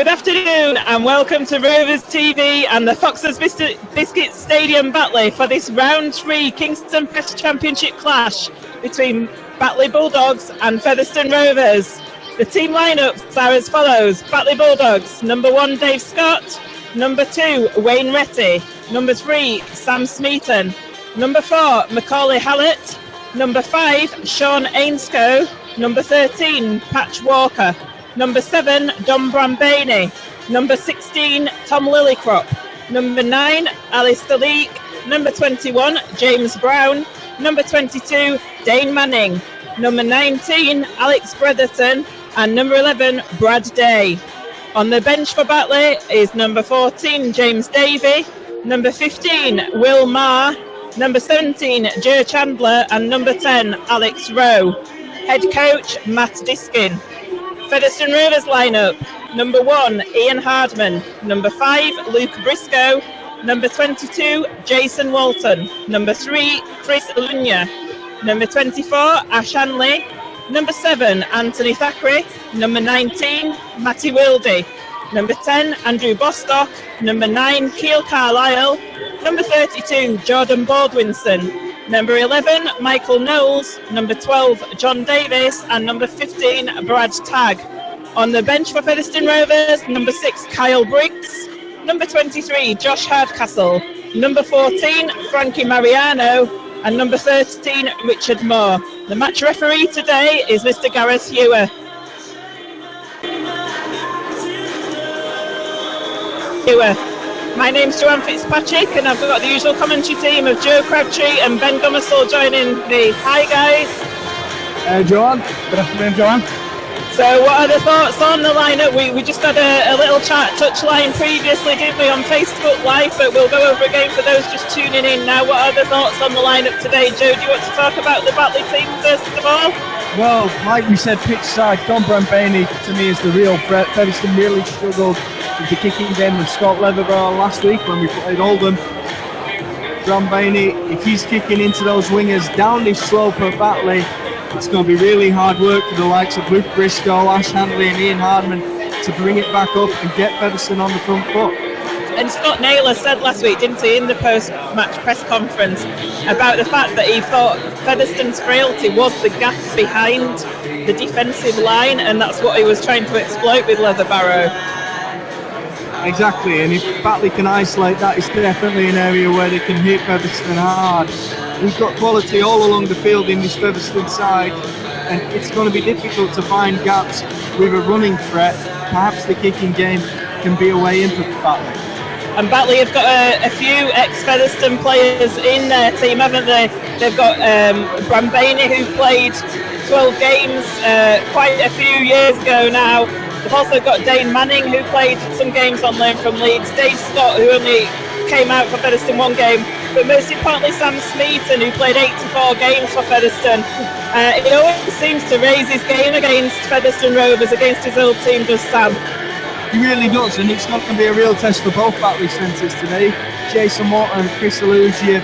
Good afternoon and welcome to Rovers TV and the Foxes Biscuit Stadium Batley for this round 3 Kingston Press Championship clash between Batley Bulldogs and Featherstone Rovers. The team lineups are as follows: Batley Bulldogs, number 1 Dave Scott, number 2 Wayne Retty, number 3 Sam Smeaton, number 4 Macaulay Hallett, number 5 Sean Ainscoe, number 13 Patch Walker, number 7 Dom Brambani, number 16 Tom Lillycrop, number 9 Alistair Leake, number 21 James Brown, number 22 Dane Manning, number 19 Alex Bretherton, and number 11 Brad Day. On the bench for Batley is number 14 James Davey, number 15 Will Marr, number 17 Joe Chandler, and number 10 Alex Rowe. Head coach Matt Diskin. Featherstone Rovers lineup: number 1 Ian Hardman, number 5 Luke Briscoe, number 22 Jason Walton, number 3 Chris Lunya, number 24 Ash Hanley, number 7 Anthony Thackeray, number 19 Matty Wildy, number 10 Andrew Bostock, number 9 Keel Carlisle, number 32 Jordan Baldwinson, number 11 Michael Knowles, number 12 John Davis, and number 15 Brad Tagg. On the bench for Featherstone Rovers, number 6 Kyle Briggs, number 23 Josh Hardcastle, number 14 Frankie Mariano, and number 13 Richard Moore. The match referee today is Mr. Gareth Ewer. My name's Joanne Fitzpatrick and I've got the usual commentary team of Joe Crabtree and Ben Gomersall joining me. Hi guys. Hey Joanne. Good afternoon, Joanne. So what are the thoughts on the lineup? We just had a little chat touchline previously, didn't we, on Facebook Live, but we'll go over again for those just tuning in now. What are the thoughts on the lineup today? Joe, do you want to talk about the Batley team first of all? Well, like we said, pitch side, Dom Brambani to me is the real threat. Featherstone really struggled with the kicking game with Scott Leatherbar last week when we played Oldham. Brambani, if he's kicking into those wingers down this slope at Batley, it's going to be really hard work for the likes of Luke Briscoe, Ash Handley and Ian Hardman to bring it back up and get Featherstone on the front foot. And Scott Naylor said last week, didn't he, in the post-match press conference about the fact that he thought Featherstone's frailty was the gap behind the defensive line, and that's what he was trying to exploit with Leatherbarrow. Exactly, and if Batley can isolate that, it's definitely an area where they can hit Featherstone hard. We've got quality all along the field in this Featherstone side, and it's going to be difficult to find gaps with a running threat. Perhaps the kicking game can be a way in for Batley. And Batley have got a few ex-Featherstone players in their team, haven't they? They've got Brambani, who played 12 games quite a few years ago now. They've also got Dane Manning, who played some games on loan from Leeds. Dave Scott, who only came out for Featherstone one game. But most importantly, Sam Smeaton, who played 84 games for Featherstone. He always seems to raise his game against Featherstone Rovers, against his old team, does Sam. He really does, and it's not going to be a real test for both Batley centres today. Jason Watt and Chris Alugia,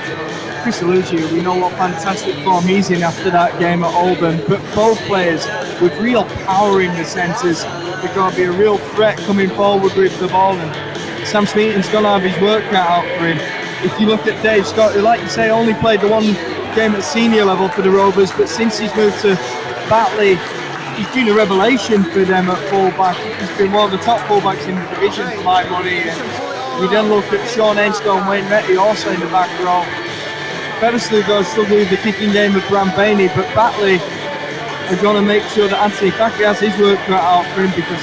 we know what fantastic form he's in after that game at Oldham, but both players with real power in the centres. They're going to be a real threat coming forward with the ball, and Sam Smeaton's going to have his work cut out for him. If you look at Dave Scott, who, like you say, only played the one game at senior level for the Rovers, but since he's moved to Batley, he's been a revelation for them at fullback. He's been one of the top fullbacks in the division for my money. And we then look at Sean Ainscoe and Wayne Retty also in the back row. Featherstone goes struggle with the kicking game with Brambani, but Batley are going to make sure that Anthony Thackeray has his work cut out for him, because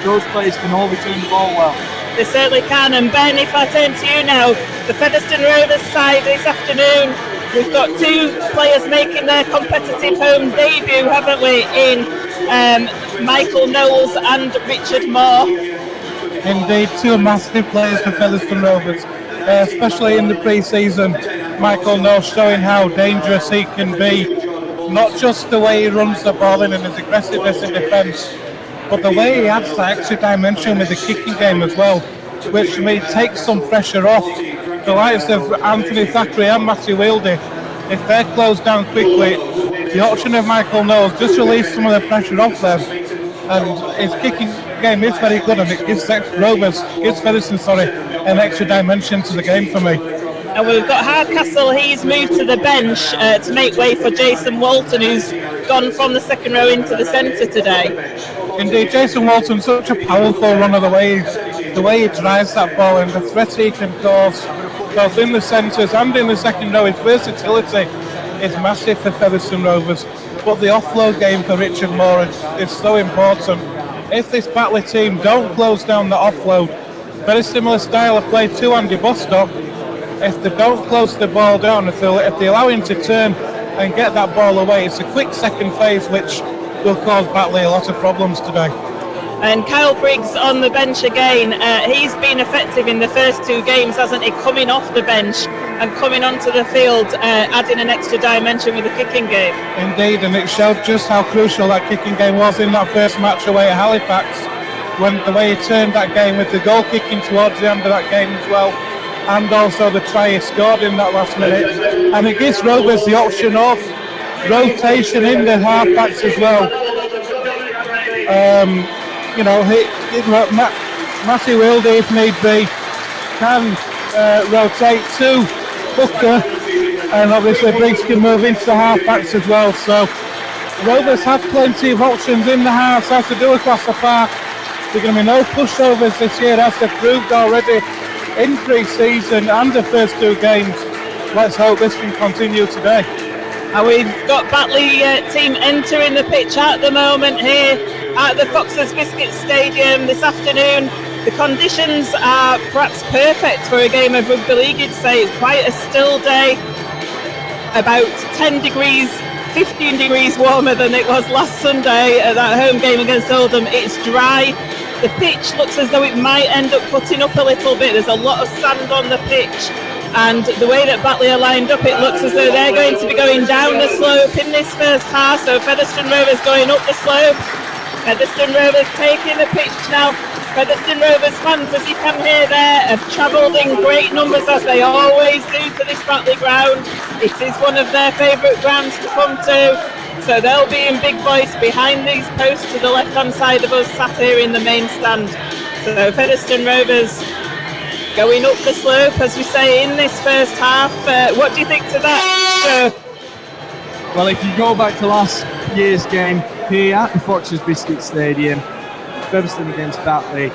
those players can all return the ball well. They certainly can. And Ben, if I turn to you now, the Featherstone Rovers side this afternoon, we've got 2 players making their competitive home debut, haven't we, in Michael Knowles and Richard Moore. Indeed, 2 massive players for Featherstone Rovers, especially in the pre-season. Michael Knowles showing how dangerous he can be, not just the way he runs the ball in and his aggressiveness in defence, but the way he adds that extra dimension with the kicking game as well, which may take some pressure off the likes of Anthony Thackeray and Matthew Wildy. If they're closed down quickly, the option of Michael Knowles just release some of the pressure off them, and his kicking game is very good, and it gives Featherstone, an extra dimension to the game for me. And we've got Hardcastle. He's moved to the bench to make way for Jason Walton, who's gone from the second row into the centre today. Indeed, Jason Walton's such a powerful runner, the way he drives that ball and the threat he can cause, both in the centres and in the second row. His versatility is massive for Featherstone Rovers, but the offload game for Richard Moore is so important. If this Batley team don't close down the offload, very similar style of play to Andy Bostock, if they don't close the ball down, if they allow him to turn and get that ball away, it's a quick second phase which will cause Batley a lot of problems today. And Kyle Briggs on the bench again. He's been effective in the first two games, hasn't he? Coming off the bench and coming onto the field, adding an extra dimension with the kicking game. Indeed, and it showed just how crucial that kicking game was in that first match away at Halifax, when the way he turned that game with the goal kicking towards the end of that game as well, and also the try he scored in that last minute. And it gives Rovers the option of rotation in the halfbacks as well. Matty Wilde, if need be, can rotate to Hooker, and obviously Briggs can move into the halfbacks as well. So Rovers have plenty of options in the halves, as to do across the park. There are going to be no pushovers this year, as they've proved already in pre-season and the first two games. Let's hope this can continue today. And we've got Batley team entering the pitch at the moment here at the Foxes Biscuit Stadium this afternoon. The conditions are perhaps perfect for a game of rugby league, you'd say. It's quite a still day, about 10 degrees, 15 degrees warmer than it was last Sunday at that home game against Oldham. It's dry. The pitch looks as though it might end up putting up a little bit. There's a lot of sand on the pitch, and the way that Batley are lined up, it looks as though they're going to be going down the slope in this first half. So Featherstone Rovers going up the slope. Featherstone Rovers taking the pitch now. Featherstone Rovers fans, as you can hear there, have travelled in great numbers, as they always do, to this Batley ground. It is one of their favourite grounds to come to. So they'll be in big voice behind these posts to the left-hand side of us, sat here in the main stand. So Featherstone Rovers going up the slope, as we say, in this first half. What do you think to that? Well, if you go back to last year's game here at the Foxes Biscuit Stadium, Featherstone against Batley,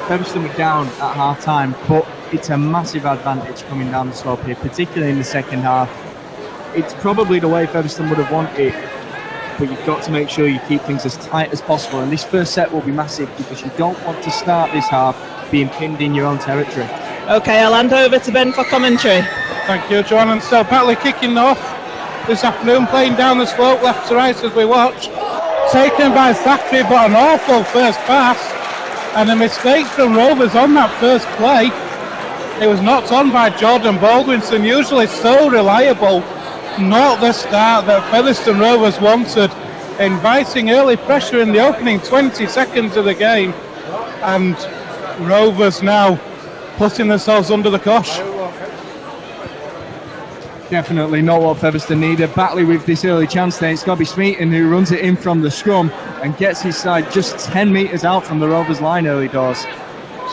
Featherstone were down at half-time, but it's a massive advantage coming down the slope here, particularly in the second half. It's probably the way Featherstone would have wanted it, but you've got to make sure you keep things as tight as possible, and this first set will be massive because you don't want to start this half being pinned in your own territory. OK, I'll hand over to Ben for commentary. Thank you, John. And so Batley kicking off this afternoon, playing down the slope left to right as we watch. Taken by Thackeray, but an awful first pass, and a mistake from Rovers on that first play. It was knocked on by Jordan Baldwinson, usually so reliable. Not the start that Featherstone Rovers wanted, inviting early pressure in the opening 20 seconds of the game, and Rovers now putting themselves under the cosh. Definitely not what Featherstone needed. Batley with this early chance there. It's got to be Smeaton who runs it in from the scrum and gets his side just 10 metres out from the Rovers line early doors.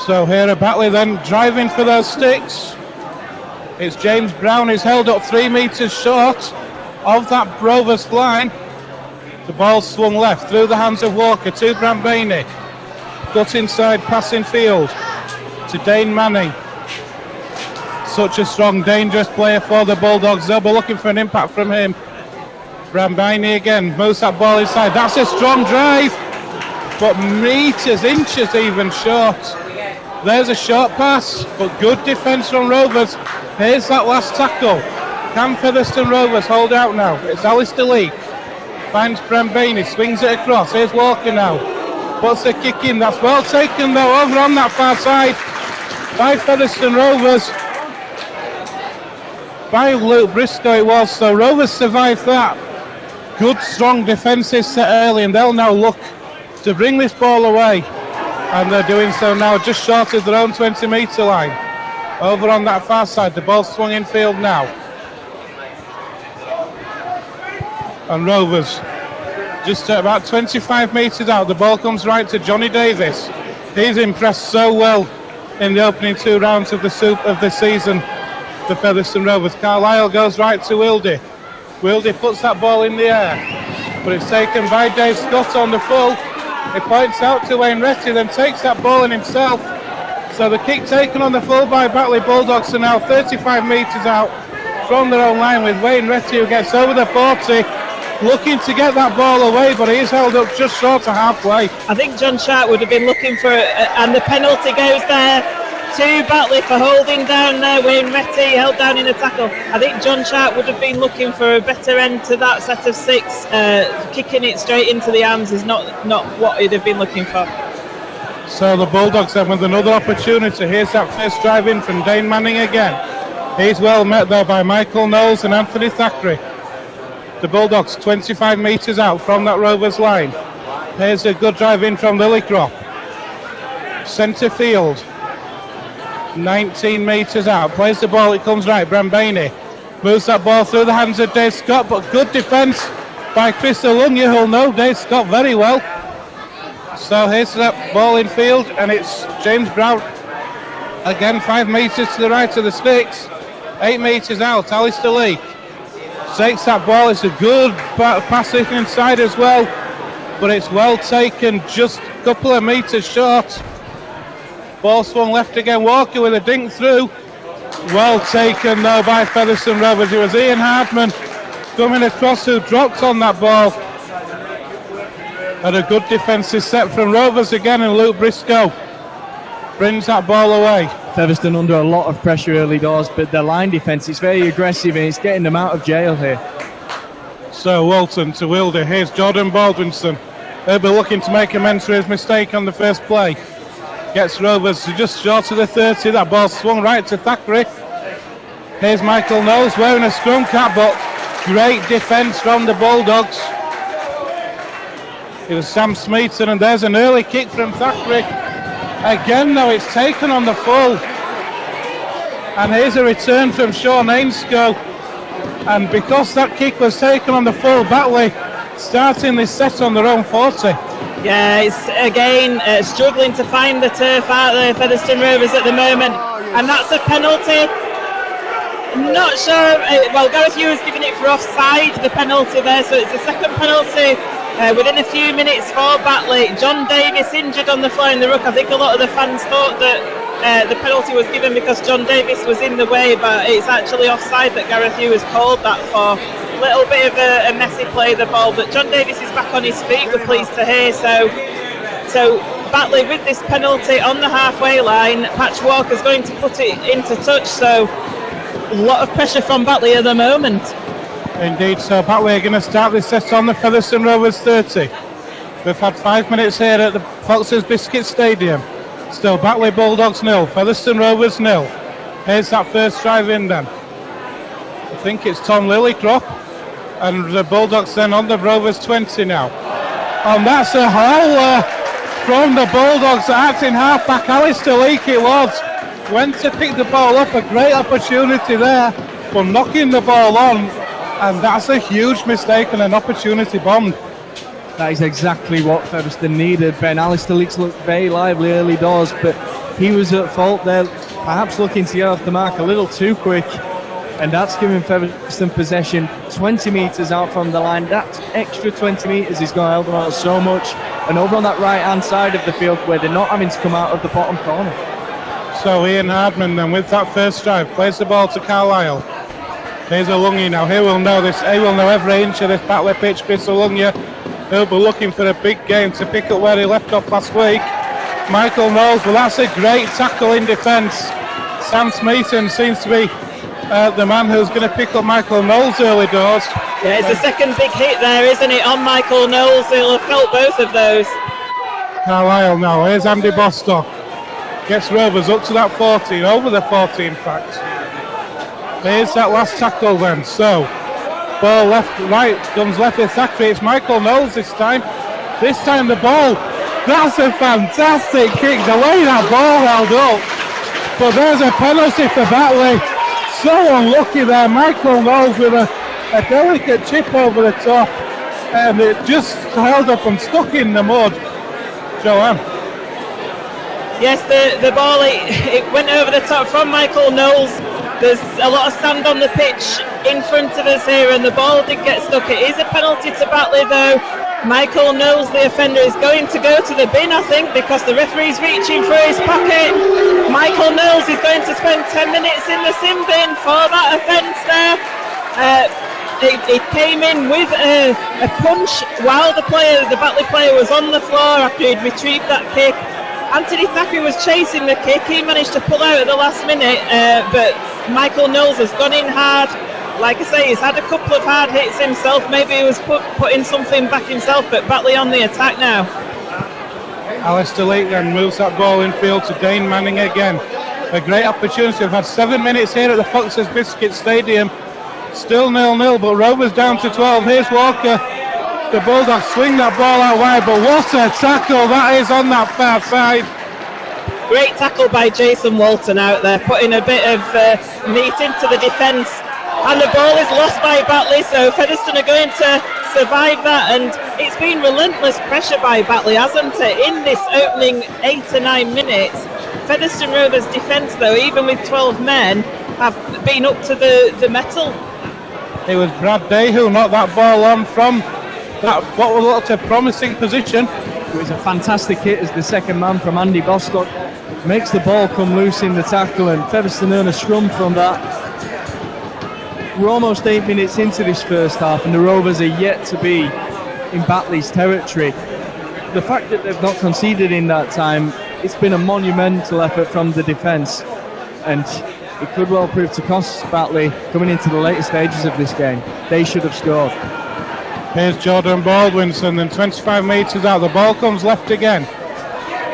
So here at Batley then driving for those sticks. It's James Brown who's held up 3 metres short of that Rovers line. The ball swung left through the hands of Walker to Brambani. Got inside passing field to Dane Manning. Such a strong, dangerous player for the Bulldogs. They'll be looking for an impact from him. Brambani again moves that ball inside. That's a strong drive, but metres, inches even short. There's a short pass, but good defence from Rovers. Here's that last tackle. Can Featherstone Rovers hold out now? It's Alistair Leake. Finds Brambani, swings it across. Here's Walker now. Puts the kick in. That's well taken though, over on that far side by Featherstone Rovers. By Luke Briscoe it was. So Rovers survived that. Good strong defensive set early, and they'll now look to bring this ball away. And they're doing so now just short of their own 20 metre line. Over on that far side, the ball swung in field now. And Rovers Just about 25 metres out, the ball comes right to Johnny Davis. He's impressed so well in the opening 2 rounds of the season, the Featherstone Rovers. Carlisle goes right to Wildy. Wildy puts that ball in the air, but it's taken by Dave Scott on the full. He points out to Wayne Retty, then takes that ball in himself. So the kick taken on the full by Batley Bulldogs are now 35 metres out from their own line, with Wayne Retty, who gets over the 40, looking to get that ball away, but he's held up just short of halfway. I think John Sharp would have been looking for it, and the penalty goes there to Batley for holding down there. Wayne Retty held down in a tackle. I think John Sharp would have been looking for a better end to that set of 6. Kicking it straight into the arms is not what he'd have been looking for. So the Bulldogs then with another opportunity. Here's that first drive in from Dane Manning again. He's well met though by Michael Knowles and Anthony Thackeray. The Bulldogs 25 metres out from that Rovers line. Here's a good drive in from Lillycrop. Centre field. 19 metres out. Plays the ball, it comes right. Brambani moves that ball through the hands of Dave Scott, but good defence by Chris Alunga, who'll know Dave Scott very well. So here's that ball in field, and it's James Brown. Again, 5 metres to the right of the sticks. 8 metres out, Alistair Leake takes that ball. It's a good pass inside as well, but it's well taken, just a couple of metres short. Ball swung left again, Walker with a dink through. Well taken though by Featherstone Rovers. It was Ian Hardman coming across who dropped on that ball. And a good defensive set from Rovers again, and Luke Briscoe brings that ball away. Featherstone under a lot of pressure early doors, but their line defence is very aggressive and it's getting them out of jail here. So Walton to Wilder. Here's Jordan Baldwinson. They'll be looking to make amends for his mistake on the first play. Gets Rovers just short of the 30. That ball swung right to Thackeray. Here's Michael Knowles wearing a scrum cap, but great defence from the Bulldogs. It was Sam Smeaton, and there's an early kick from Thackeray. Again, though, it's taken on the full. And here's a return from Sean Ainscoe. And because that kick was taken on the full, Batley starting this set on their own 40. Yeah, it's again struggling to find the turf out there, Featherstone Rovers at the moment. And that's a penalty. Not sure, well, Gareth Hughes giving it for offside, the penalty there, so it's a second penalty within a few minutes for Batley. John Davis injured on the fly in the ruck. I think a lot of the fans thought that the penalty was given because John Davis was in the way, but it's actually offside that Gareth Hughes called that for. A little bit of a messy play, the ball, but John Davis is back on his feet, we're pleased to hear. So Batley with this penalty on the halfway line. Patch Walker's going to put it into touch, so a lot of pressure from Batley at the moment. Indeed, so Batley are going to start this set on the Featherstone Rovers 30. We've had 5 minutes here at the Fox's Biscuit Stadium. Still Batley Bulldogs 0, Featherstone Rovers 0. Here's that first drive in then. I think it's Tom Lillycrop, and the Bulldogs then on the Rovers 20 now. And that's a howler from the Bulldogs. Acting halfback Alistair Leake it was. Went to pick the ball up, a great opportunity there, but knocking the ball on, and that's a huge mistake and an opportunity bombed. That is exactly what Featherstone needed, Ben. Alistair Leake looked very lively early doors, but he was at fault there, perhaps looking to get off the mark a little too quick, and that's given Featherstone possession 20 metres out from the line. That extra 20 metres is going to help them out so much, and over on that right hand side of the field where they're not having to come out of the bottom corner. So Ian Hardman then with that first drive plays the ball to Carlisle. Here's Alunga now. He will know this. He will know every inch of this Batley pitch. Chris Alunga. He'll be looking for a big game to pick up where he left off last week. Michael Knowles, well, that's a great tackle in defence. Sam Smeaton seems to be the man who's going to pick up Michael Knowles early doors. Yeah, it's the second big hit there, isn't it, on Michael Knowles? He'll have felt both of those. Carlisle now. Here's Andy Bostock. Gets Rovers up to that 14, over the 40 in fact. Here's that last tackle then. So, ball left, right, comes left with Thackeray. It's Michael Knowles this time. This time the ball. That's a fantastic kick. The way that ball held up. But there's a penalty for Batley. So unlucky there. Michael Knowles with a delicate chip over the top. and it just held up and stuck in the mud. Joanne. Yes, the ball, it went over the top from Michael Knowles. There's a lot of sand on the pitch in front of us here, and the ball did get stuck. It is a penalty to Batley though. Michael Knowles, the offender, is going to go to the bin, I think, because the referee's reaching for his pocket. Michael Knowles is going to spend 10 minutes in the sin bin for that offence there. It came in with a punch while the Batley player was on the floor after he'd retrieved that kick. Anthony Thackray was chasing the kick. He managed to pull out at the last minute, but Michael Knowles has gone in hard. Like I say, he's had a couple of hard hits himself. Maybe he was putting something back himself, but Batley on the attack now. Alistair Lake then moves that ball infield to Dane Manning again. A great opportunity. We've had 7 minutes here at the Fox's Biscuit Stadium. Still 0-0, but Rovers down to 12. Here's Walker. The Bulldogs swing that ball out wide, but what a tackle that is on that far side. Great tackle by Jason Walton out there, putting a bit of meat into the defence. And the ball is lost by Batley, so Featherstone are going to survive that. And it's been relentless pressure by Batley, hasn't it, in this opening 8 to 9 minutes. Featherstone Rovers' defence, though, even with 12 men, have been up to the metal. It was Brad Day who knocked that ball on from that what looked a promising position. It was a fantastic hit as the second man from Andy Bostock makes the ball come loose in the tackle, and Featherstone earn a scrum from that. We're almost 8 minutes into this first half and the Rovers are yet to be in Batley's territory. The fact that they've not conceded in that time, it's been a monumental effort from the defence, and it could well prove to cost Batley coming into the later stages of this game. They should have scored. Here's Jordan Baldwinson, then 25 metres out, the ball comes left again.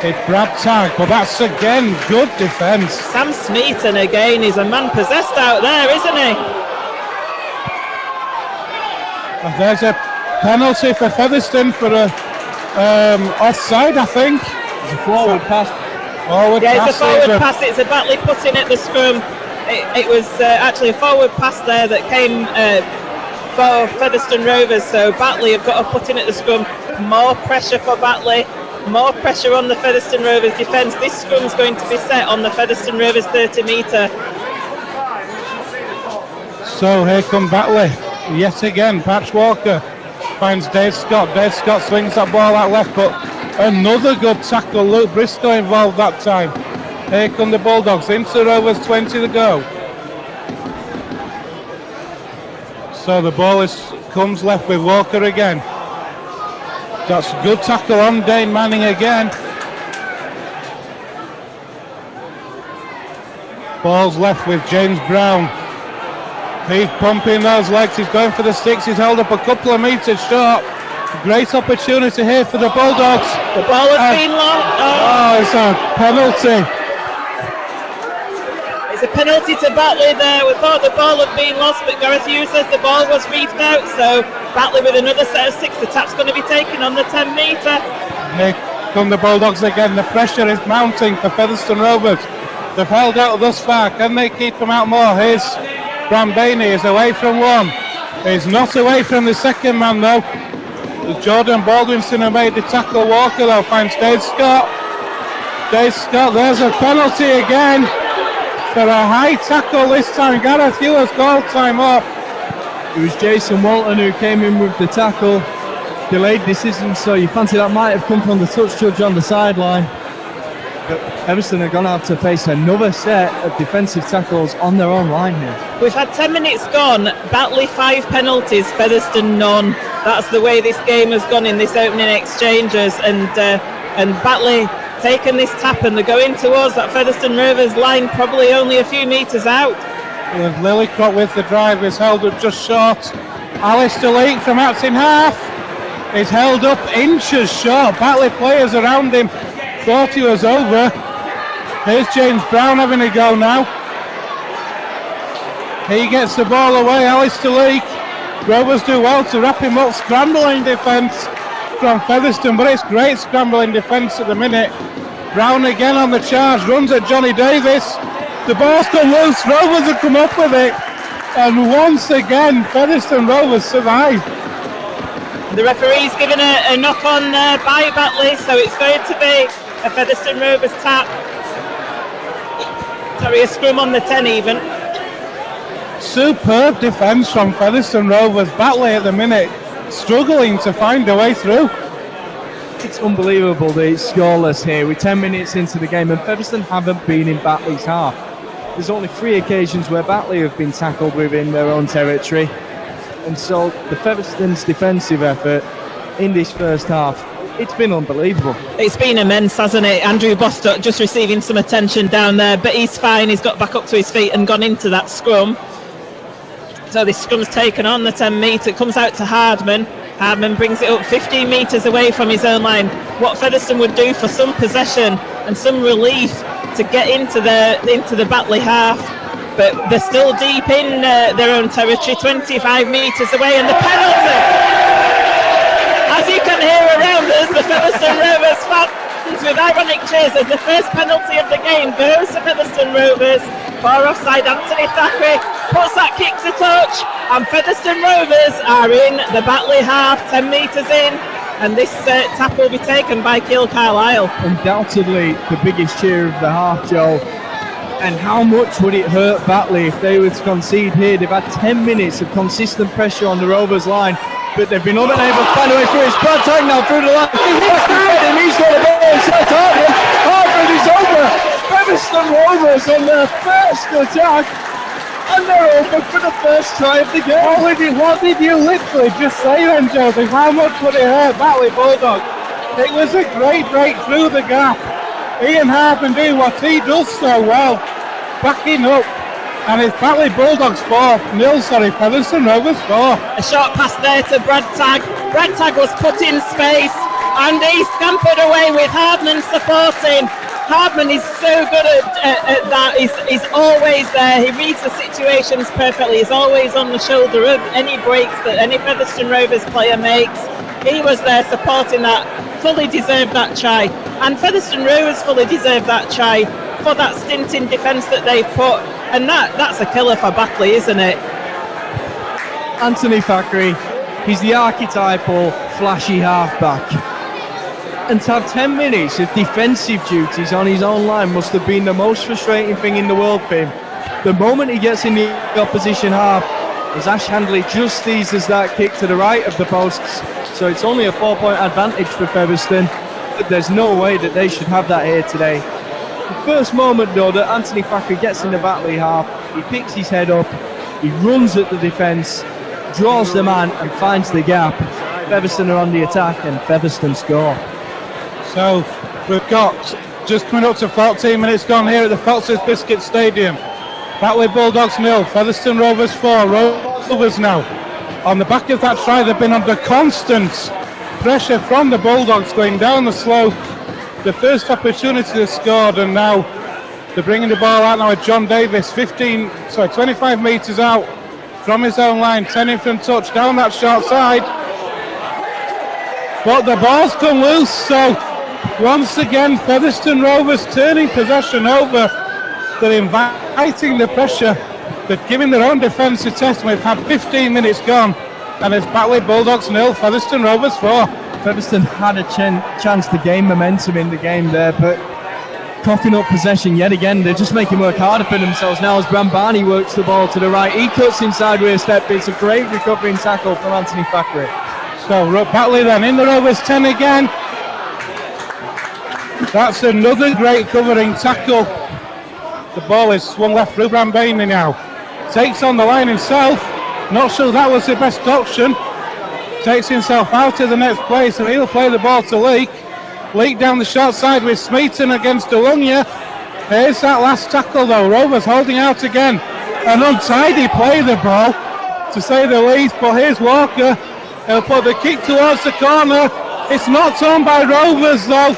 It's Brad Tagg, but that's again good defence. Sam Smeaton again is a man possessed out there, isn't he? And there's a penalty for Featherstone for a offside, I think. It's a forward pass. It's a forward pass. It's a Batley putting at the scrum. It was actually a forward pass there that came for Featherstone Rovers, so Batley have got to put in at the scrum. More pressure for Batley, more pressure on the Featherstone Rovers defence. This scrum's going to be set on the Featherstone Rovers 30 metre. So here come Batley yet again. Patch Walker finds Dave Scott. Dave Scott swings that ball out left, but another good tackle. Luke Briscoe involved that time. Here come the Bulldogs into Rovers 20 to go. So the ball comes left with Walker again. That's a good tackle on Dane Manning again. Ball's left with James Brown. He's pumping those legs, he's going for the sticks, he's held up a couple of metres short. Great opportunity here for the Bulldogs. The ball has been lost. Oh, it's a penalty. It's a penalty to Batley there. We thought the ball had been lost, but Gareth Hughes says the ball was reefed out, so Batley with another set of 6. The tap's going to be taken on the 10 metre. Here come the Bulldogs again. The pressure is mounting for Featherstone Rovers. They've held out thus far. Can they keep them out more? Here's Brambani, is away from one. He's not away from the second man though. Jordan Baldwinson who made the tackle. Walker though finds Dave Scott. Dave Scott, there's a penalty again for a high tackle this time. Gareth Hughes goal time off. It was Jason Walton who came in with the tackle. Delayed decision, so you fancy that might have come from the touch judge on the sideline. But Featherstone are going to have to face another set of defensive tackles on their own line here. We've had 10 minutes gone. Batley 5 penalties, Featherstone none. That's the way this game has gone in this opening exchanges. And Batley taking this tap and they're going towards that Featherstone Rovers line, probably only a few metres out. With Lillicott with the drive is held up just short. Alistair Lake from out in half is held up inches short. Batley players around him thought he was over. Here's James Brown having a go now. He gets the ball away, Alistair Lake. Rovers do well to wrap him up. Scrambling defence from Featherstone, but it's great scrambling defence at the minute. Brown again on the charge, runs at Johnny Davis. The ball's come loose, Rovers have come up with it. And once again, Featherstone Rovers survive. The referee's given a knock on by Batley, so it's going to be a Featherstone Rovers tap. Sorry, a scrum on the 10 even. Superb defence from Featherstone Rovers. Batley at the minute struggling to find a way through. It's unbelievable that it's scoreless here. We're 10 minutes into the game and Featherstone haven't been in Batley's half. There's only 3 occasions where Batley have been tackled within their own territory. And so the Featherstone's defensive effort in this first half, it's been unbelievable. It's been immense, hasn't it? Andrew Bostock just receiving some attention down there, but he's fine. He's got back up to his feet and gone into that scrum. So this scrum's taken on the 10 metre. It comes out to Hardman. Hardman brings it up 15 metres away from his own line. What Featherstone would do for some possession and some relief to get into the Batley half. But they're still deep in their own territory, 25 metres away, and the penalty! As you can hear around us, the Featherstone Rovers fans with ironic cheers as the first penalty of the game goes to Featherstone Rovers. Far offside, Anthony Thackeray puts that kick to touch, and Featherstone Rovers are in the Batley half, 10 metres in, and this tap will be taken by Keil Carlisle. Undoubtedly the biggest cheer of the half, Joe. And how much would it hurt Batley if they were to concede here? They've had 10 minutes of consistent pressure on the Rovers line, but they've been unable to find a way through. It's Brad Tag now through the line. He's got a ball inside Hardman. Hardman is over. Featherstone Rovers on their first attack, and they're over for the first try of the game. What did you literally just say then, Joseph? How much would it hurt Batley Bulldogs? It was a great break through the gap. Ian Hardman doing what he does so well, backing up, and it's Batley Bulldogs 4-0, Featherstone Rovers 4. A short pass there to Brad Tag. Brad Tag was put in space, and he scampered away with Hardman supporting. Hardman is so good at that. He's always there. He reads the situations perfectly. He's always on the shoulder of any breaks that any Featherstone Rovers player makes. He was there supporting that. Fully deserved that try, and Featherstone Rovers fully deserved that try for that stint in defence that they've put, and that's a killer for Batley, isn't it? Anthony Thackeray, he's the archetypal flashy halfback, and to have 10 minutes of defensive duties on his own line must have been the most frustrating thing in the world for him. The moment he gets in the opposition half, as Ash Handley just seizes that kick to the right of the posts, so it's only a 4-point advantage for Featherstone, but there's no way that they should have that here today. The first moment though that Anthony Thackeray gets in the Batley half, he picks his head up, he runs at the defence, draws the man and finds the gap. Featherstone are on the attack and Featherstone score. So we've got just coming up to 14 minutes gone here at the Fox's Biscuit Stadium. Batley Bulldogs 0, Featherstone Rovers 4. Rovers now on the back of that try, they've been under constant pressure from the Bulldogs going down the slope. The first opportunity they scored, and now they're bringing the ball out now with John Davis, 25 metres out from his own line, 10 in from touch, down that short side. But the ball's come loose, so once again Featherstone Rovers turning possession over. They're inviting the pressure. They're giving their own defensive test. We've had 15 minutes gone, and it's Batley Bulldogs 0, Featherstone Rovers 4. Featherstone had a chance to gain momentum in the game there, but coughing up possession yet again. They're just making work harder for themselves now as Bram Barney works the ball to the right. He cuts inside with a step. It's a great recovering tackle from Anthony Thackeray. So Batley then in the Rovers 10 again. That's another great covering tackle. The ball is swung left through Bram Barney now. Takes on the line himself. Not sure that was the best option. Takes himself out to the next play, so he'll play the ball to Leake. Leake down the short side with Smeaton against Delunga. Here's that last tackle though. Rovers holding out again. An untidy play the ball, to say the least, but here's Walker. He'll put the kick towards the corner. It's knocked on by Rovers though.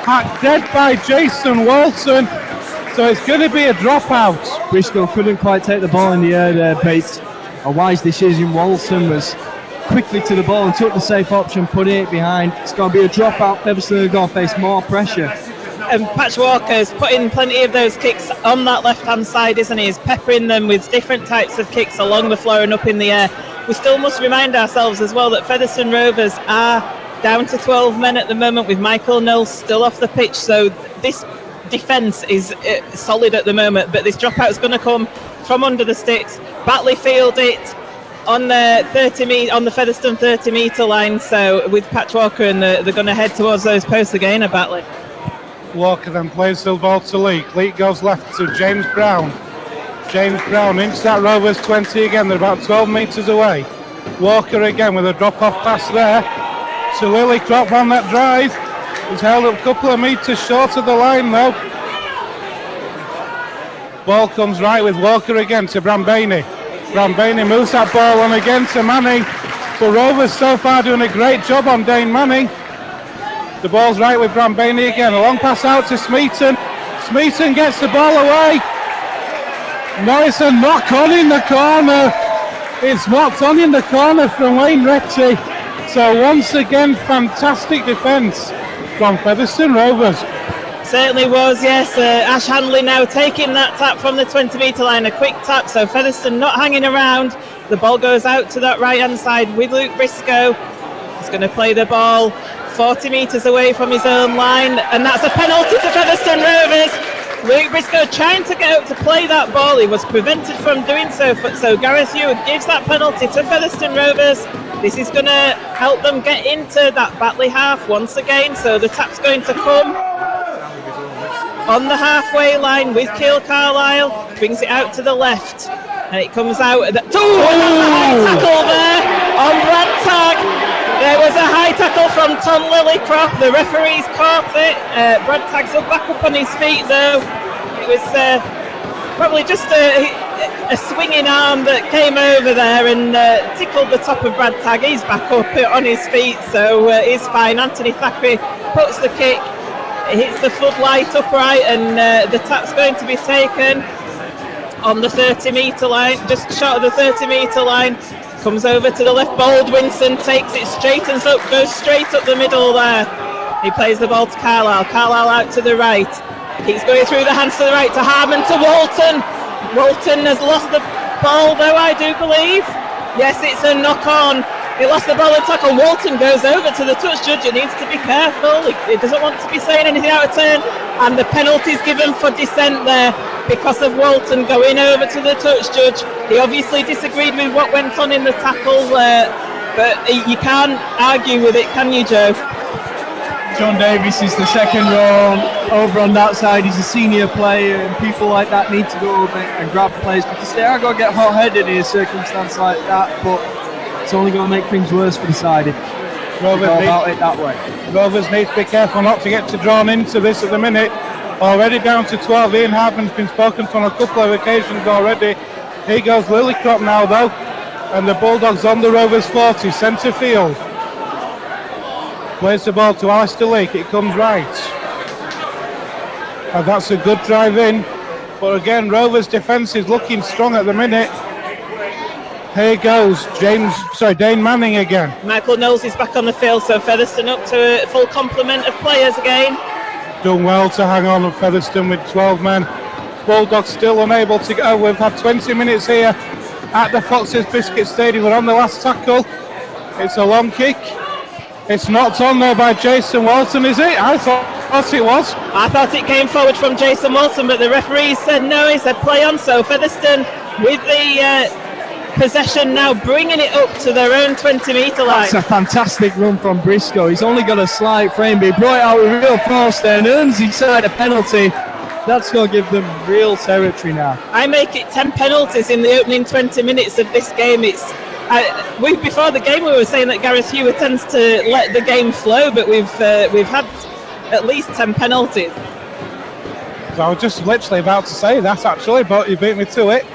Hacked dead by Jason Walton. So it's going to be a dropout. Briscoe couldn't quite take the ball in the air there, Bates. A wise decision. Walton was quickly to the ball and took the safe option, putting it behind. It's going to be a dropout. Featherstone are going to face more pressure. and Patch Walker's putting plenty of those kicks on that left-hand side, isn't he? He's peppering them with different types of kicks along the floor and up in the air. We still must remind ourselves as well that Featherstone Rovers are down to 12 men at the moment, with Michael Knowles still off the pitch. So this defence is solid at the moment, but this dropout is going to come from under the sticks. Batley field it on the Featherstone 30-metre line. So with Patch Walker, and they're going to head towards those posts again at Batley. Walker then plays the ball to Leek. Leek goes left to James Brown. James Brown into that Rovers 20 again. They're about 12 metres away. Walker again with a drop-off pass there to Lillycrop on that drive. He's held up a couple of metres short of the line though. Ball comes right with Walker again to Brambaney. Brambaney moves that ball on again to Manning. The Rovers so far doing a great job on Dane Manning. The ball's right with Brambaney again. A long pass out to Smeaton. Smeaton gets the ball away. Morrison knock on in the corner. It's knocked on in the corner from Wayne Ritchie. So once again, fantastic defence from Featherstone Rovers. Certainly was, yes. Ash Handley now taking that tap from the 20-metre line, a quick tap, so Featherstone not hanging around. The ball goes out to that right-hand side with Luke Briscoe. He's going to play the ball 40 metres away from his own line, and that's a penalty to Featherstone Rovers. Luke Briscoe trying to get up to play that ball. He was prevented from doing so, so Gareth Hewitt gives that penalty to Featherstone Rovers. This is going to help them get into that Batley half once again, so the tap's going to come on the halfway line with Keil Carlisle, brings it out to the left, and it comes out at the... that's a high tackle there on Brad Tagg. There was a high tackle from Tom Lillycrop. The referee's caught it. Brad Tagg's back up on his feet though. It was probably just a swinging arm that came over there and tickled the top of Brad Tagg. He's back up on his feet, so he's fine. Anthony Thackeray puts the kick. It hits the floodlight upright, and the tap's going to be taken on the 30-metre line, just short of the 30-metre line. Comes over to the left. Baldwinson takes it, straightens up, goes straight up the middle there. He plays the ball to Carlisle. Carlisle out to the right. Keeps going through the hands to the right to Harmon to Walton. Walton has lost the ball though, I do believe. Yes, it's a knock on. He lost the ball and tackle. Walton goes over to the touch judge and needs to be careful. He doesn't want to be saying anything out of turn. And the penalty's given for dissent there because of Walton going over to the touch judge. He obviously disagreed with what went on in the tackle, but you can't argue with it, can you, Joe? John Davis is the second row over on that side. He's a senior player, and people like that need to go over and grab players because they are going to get hot-headed in a circumstance like that, but it's only going to make things worse for the side if Rovers go about it that way. Rovers need to be careful not to get drawn into this at the minute. Already down to 12. Ian Hartman's been spoken to on a couple of occasions already. Here goes Lillycrop now though, and the Bulldogs on the Rovers 40, centre field. Plays the ball to Alistair Leek, it comes right. And that's a good drive in, but again Rovers defence is looking strong at the minute. Here goes Dane Manning again. Michael Knowles is back on the field, so Featherstone up to a full complement of players again. Done well to hang on at Featherstone with 12 men. Bulldogs still unable to go. We've had 20 minutes here at the Foxes Biscuit Stadium. We're on the last tackle. It's a long kick. It's knocked on there by Jason Walton, is it? I thought it was. I thought it came forward from Jason Walton, but the referee said no. He said play on. So Featherstone with the possession now, bringing it up to their own 20-metre line. That's a fantastic run from Briscoe. He's only got a slight frame, but he brought it out with real force there and earns his side a penalty. That's going to give them real territory now. I make it 10 penalties in the opening 20 minutes of this game. Before the game we were saying that Gareth Hewitt tends to let the game flow, but we've had at least 10 penalties. So I was just literally about to say that actually, but you beat me to it.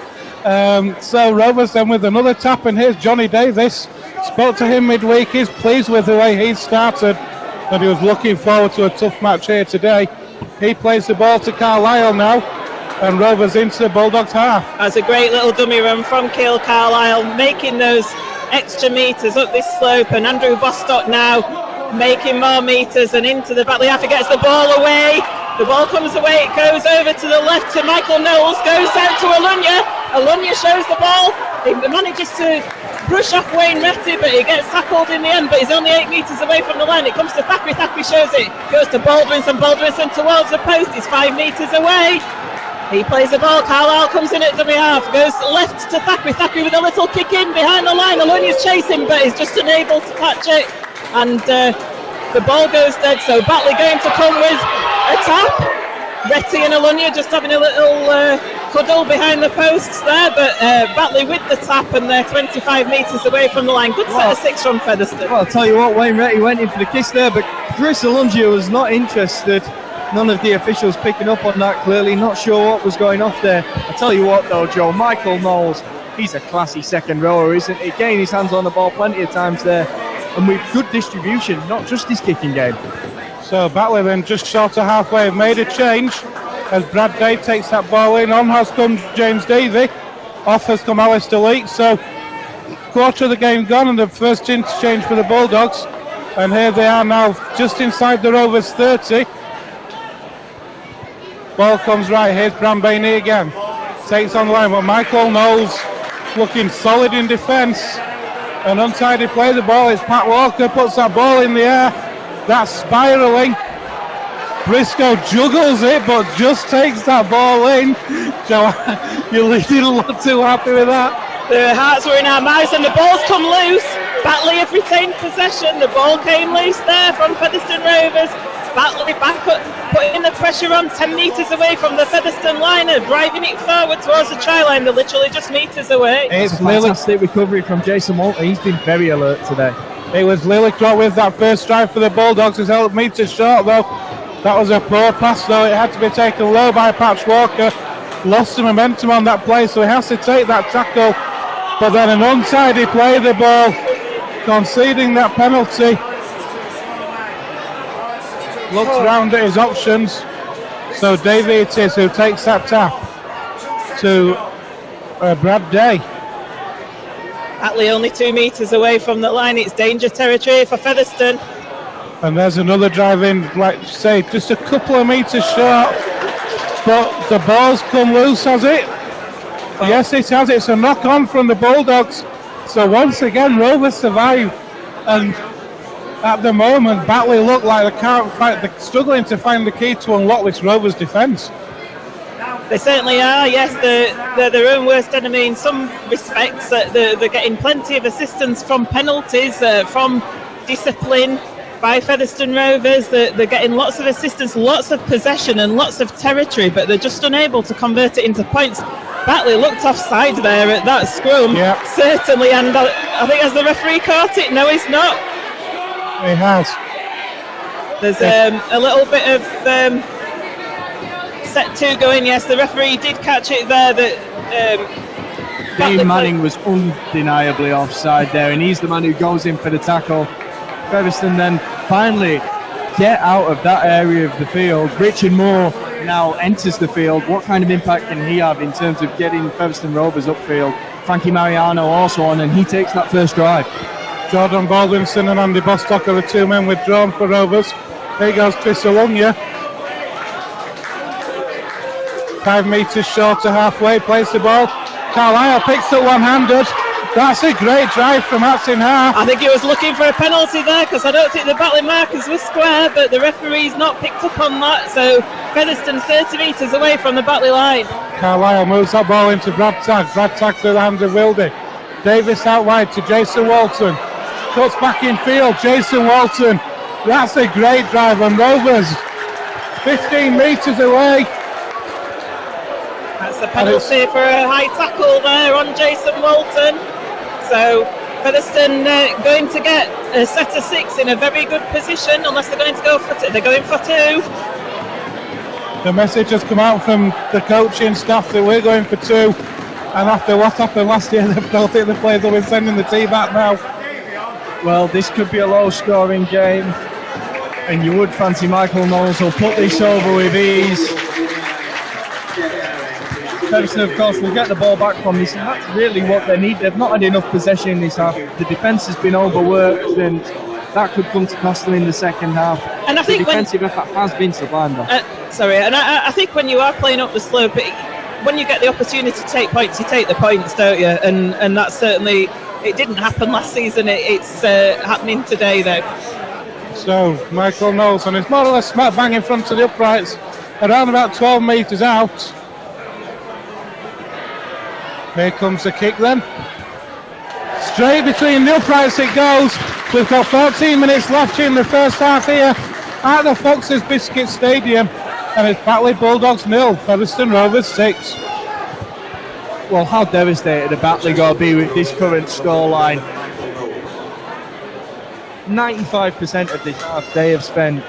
So Rovers then with another tap, and here's Johnny Davis. Spoke to him midweek. He's pleased with the way he's started, and he was looking forward to a tough match here today. He plays the ball to Carlisle now, and Rovers into the Bulldogs half. That's a great little dummy run from Keil Carlisle, making those extra metres up this slope, and Andrew Bostock now making more metres and into the Batley half. He gets the ball away. The ball comes away, it goes over to the left to Michael Knowles, goes out to Alunya. Alunya shows the ball. He manages to brush off Wayne Retty, but he gets tackled in the end, but he's only 8 metres away from the line. It comes to Thackeray, Thackeray shows it, goes to Baldwinson, Baldwinson towards the post, he's 5 metres away. He plays the ball, Carlisle comes in at dummy half, goes left to Thackeray, Thackeray with a little kick in behind the line. Alunya's chasing, but he's just unable to catch it, and the ball goes dead, so Batley going to come with a tap. Retty and Alunya just having a little cuddle behind the posts there, but Batley with the tap, and they're 25 metres away from the line. Good set of 6 from Featherstone. Well, I'll tell you what, Wayne Retty went in for the kiss there, but Chris Alunya was not interested. None of the officials picking up on that, clearly not sure what was going off there. I'll tell you what though, Joe, Michael Knowles, he's a classy second rower, isn't he? Getting his hands on the ball plenty of times there, and with good distribution, not just his kicking game. So Batley then just short of halfway have made a change as Brad Day takes that ball in. On has come James Davey, off has come Alistair Leake, so quarter of the game gone and the first interchange for the Bulldogs, and here they are now just inside the Rovers 30. Ball comes right, here's Brambaini again, takes on the line, but Michael Knowles looking solid in defence. An untidy play, the ball is Pat Walker, puts that ball in the air, that's spiralling. Briscoe juggles it, but just takes that ball in. Joe, you didn't look too happy with that. The hearts were in our mouths, and the ball's come loose. Batley have retained possession. The ball came loose there from Featherstone Rovers. Batley back up, putting the pressure on 10 metres away from the Featherstone liner, driving it forward towards the try line. They're literally just metres away. It's a fantastic recovery from Jason Walter. He's been very alert today. It was Lillicrot with that first drive for the Bulldogs. It's held metres short though. That was a poor pass though. It had to be taken low by Patch Walker. Lost the momentum on that play, so he has to take that tackle. But then an untidy play, the ball, conceding that penalty. Looks round at his options. So Davey it is who takes that tap to Brad Day. Batley only 2 metres away from the line. It's danger territory for Featherstone. And there's another drive in, like you say, just a couple of metres short. But the ball's come loose, has it? Yes, it has. It's a knock on from the Bulldogs. So once again, Rovers survive. And at the moment, Batley look like they can't fight. They're struggling to find the key to unlock this Rovers defence. They certainly are, yes. They're their own worst enemy in some respects. They're getting plenty of assistance from penalties, from discipline by Featherstone Rovers. They're getting lots of assistance, lots of possession and lots of territory, but they're just unable to convert it into points. Batley looked offside there at that scrum, certainly, and I think has the referee caught it? No, he's not. He has. There's a little bit of set 2 going, yes, the referee did catch it there. Dean Manning was undeniably offside there, and he's the man who goes in for the tackle. Featherstone then finally get out of that area of the field. Richard Moore now enters the field. What kind of impact can he have in terms of getting Featherstone Rovers upfield? Frankie Mariano also on, and he takes that first drive. Jordan Baldwinson and Andy Bostock are the 2 men withdrawn for Rovers. Here goes Chris Alunya. 5 metres short of halfway, plays the ball. Carlisle picks it one-handed. That's a great drive from Atson Half. I think he was looking for a penalty there, because I don't think the Batley markers were square, but the referee's not picked up on that, so Featherstone 30 metres away from the Batley line. Carlisle moves that ball into Brad Tagg. Brad Tagg through the hands of Wildy. Davis out wide to Jason Walton. Cuts back in field, Jason Walton. That's a great drive on Rovers. 15 metres away. That's the penalty for a high tackle there on Jason Walton. So Featherstone going to get a set of 6 in a very good position, unless they're going to go for 2. They're going for 2. The message has come out from the coaching staff that we're going for 2. And after what happened last year, I don't think the players will be sending the team back now. Well, this could be a low-scoring game, and you would fancy Michael Knowles will put this over with ease. Featherstone, of course, will get the ball back from this, and that's really what they need. They've not had enough possession in this half. The defence has been overworked, and that could come to cost them in the second half. And I think the defensive effort has been sublime though. I think when you are playing up the slope, when you get the opportunity to take points, you take the points, don't you? And that's certainly, it didn't happen last season. It's happening today though. So Michael Knowles, and it's more or less smack bang in front of the uprights, around about 12 metres out. Here comes the kick then. Straight between the uprights it goes. We've got 14 minutes left in the first half here at the Fox's Biscuit Stadium, and it's Batley Bulldogs 0, Featherstone Rovers 6. Well, how devastated are Batley going to be with this current scoreline? 95% of this half they have spent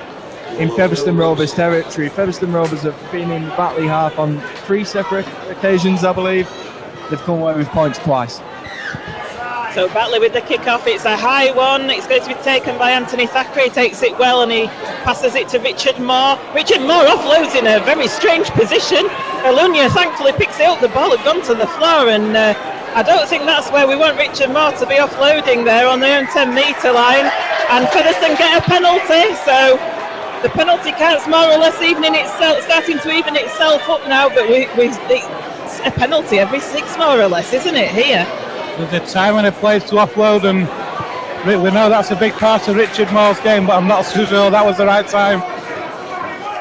in Featherstone Rovers territory. Featherstone Rovers have been in the Batley half on 3 separate occasions, I believe. They've come away with points twice. So Batley with the kick-off, it's a high one, it's going to be taken by Anthony Thacker. He takes it well and he passes it to Richard Moore. Richard Moore offloads in a very strange position. Alunya thankfully picks it up, the ball had gone to the floor, and I don't think that's where we want Richard Moore to be offloading there on their own 10-metre line. And Featherstone get a penalty, so the penalty counts more or less evening itself, starting to even itself up now, but it's a penalty every 6 more or less, isn't it, here? There's a time when it plays to offload, and we know that's a big part of Richard Moore's game, but I'm not so sure that was the right time.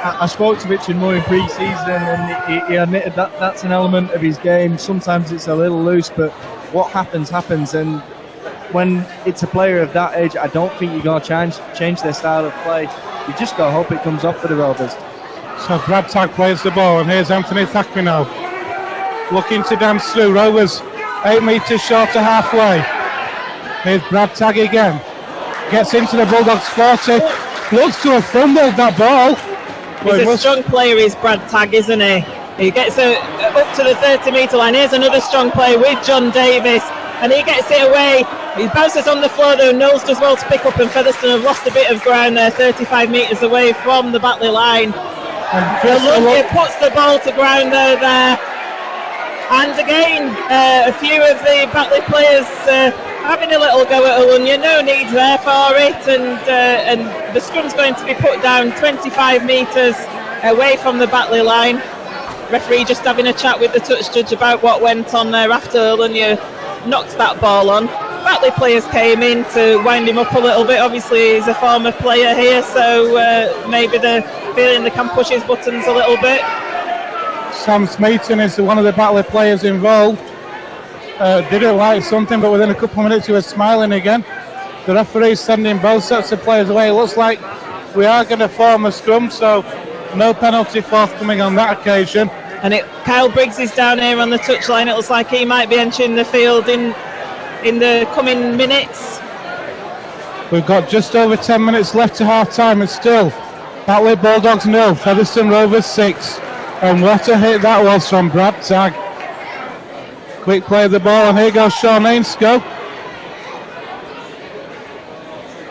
I spoke to Richard Moore in pre-season, and he admitted that that's an element of his game. Sometimes it's a little loose, but what happens, and when it's a player of that age, I don't think you're going to change their style of play. You just got to hope it comes off for the Rovers. So Brad Tagg plays the ball, and here's Anthony Thacker now, looking to dance through. Rovers 8 metres short of halfway. Here's Brad Tagg again. Gets into the Bulldogs 40. Looks to have fumbled that ball. He's a strong player, is Brad Tagg, isn't he? He gets up to the 30-metre line. Here's another strong player with John Davis, and he gets it away. He bounces on the floor though. Knowles does well to pick up, and Featherstone have lost a bit of ground there, 35 metres away from the Batley line. And Alunya puts the ball to ground there. And again, a few of the Batley players having a little go at Alunya. No need there for it, and the scrum's going to be put down 25 metres away from the Batley line. Referee just having a chat with the touch judge about what went on there after Alunya knocked that ball on. Batley players came in to wind him up a little bit. Obviously he's a former player here, so maybe they're feeling they can push his buttons a little bit. Sam Smeaton is one of the Batley players involved. Didn't like something, but within a couple of minutes he was smiling again. The referee's sending both sets of players away. It looks like we are going to form a scrum, so no penalty forthcoming on that occasion. And Kyle Briggs is down here on the touchline. It looks like he might be entering the field in the coming minutes. We've got just over 10 minutes left to half time, and still Batley Bulldogs 0, Featherstone Rovers 6. And what a hit that was from Brad Tagg. Quick play of the ball, and here goes Sean Ainscoe.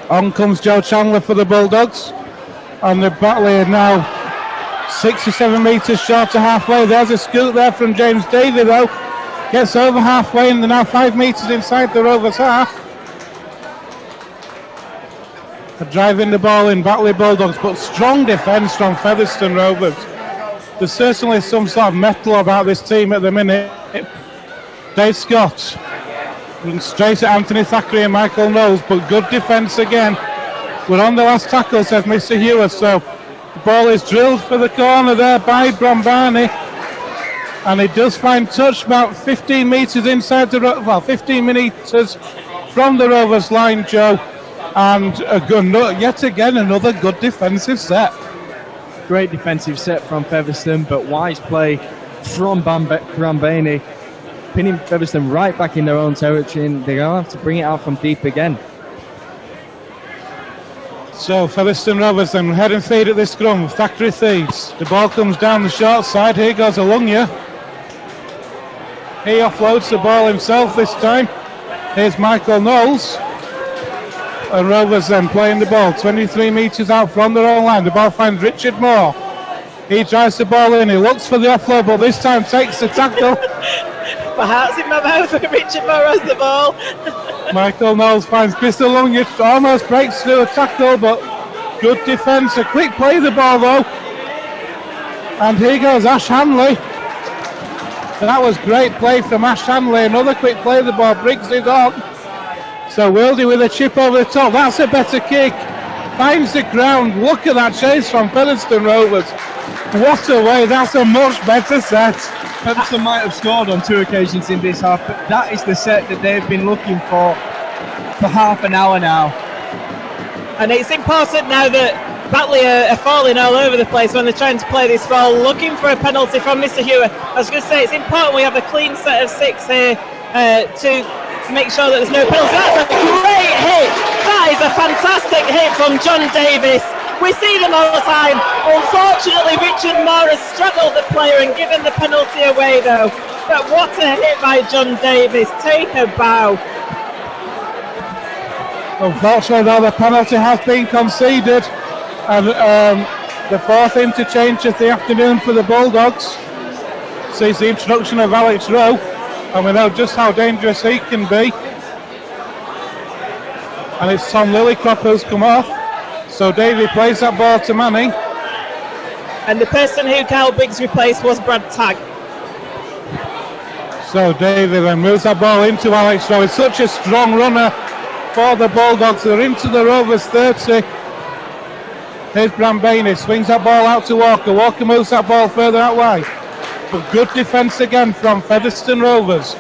On comes Joe Chandler for the Bulldogs. And the Batley are now 6 or 7 metres short of halfway. There's a scoot there from James Davey though. Gets over halfway, and they're now 5 metres inside the Rovers half. They're driving the ball in, Batley Bulldogs, but strong defence from Featherstone Rovers. There's certainly some sort of mettle about this team at the minute. Dave Scott runs straight at Anthony Thackeray and Michael Knowles, but good defence again. We're on the last tackle, says Mr. Hewer, so the ball is drilled for the corner there by Brambani, and he does find touch about 15 metres inside 15 metres from the Rovers line, Joe, and yet again another good defensive set. Great defensive set from Featherstone, but wise play from Brambani, pinning Featherstone right back in their own territory, and they're going to have to bring it out from deep again. So Featherstone Rovers then head and feed at this scrum. Thackeray feeds. The ball comes down the short side. Here goes Alunya. He offloads the ball himself this time. Here's Michael Knowles. And Rovers then playing the ball 23 metres out from their own line. The ball finds Richard Moore. He drives the ball in. He looks for the offload, but this time takes the tackle. My heart's in my mouth when Richard Moore has the ball. Michael Knowles finds Crystal Lunya, almost breaks through a tackle, but good defence. A quick play of the ball though. And here goes Ash Hanley. That was great play from Ash Hanley. Another quick play of the ball, brings it on. So Wildy with a chip over the top. That's a better kick. Finds the ground. Look at that chase from Featherstone Rovers. What a way. That's a much better set. Featherstone might have scored on 2 occasions in this half, but that is the set that they've been looking for half an hour now. And it's important now that Batley are falling all over the place when they're trying to play this ball, looking for a penalty from Mr. Hewer. I was going to say, it's important we have a clean set of 6 here to make sure that there's no penalty. That's a great hit. That is a fantastic hit from John Davis. We see them all the time. Unfortunately, Richard Moore has struggled the player and given the penalty away though. But what a hit by John Davis. Take a bow. Unfortunately though, the penalty has been conceded. And the 4th interchange of the afternoon for the Bulldogs sees the introduction of Alex Rowe. And we know just how dangerous he can be. And it's Tom Lillycrop who's come off. So Davey plays that ball to Manning. And the person who Kyle Briggs replaced was Brad Tagg. So Davey then moves that ball into Alex Rowe. He's such a strong runner for the Bulldogs. They're into the Rovers 30. Here's Brambani, swings that ball out to Walker. Walker moves that ball further out wide. But good defence again from Featherstone Rovers.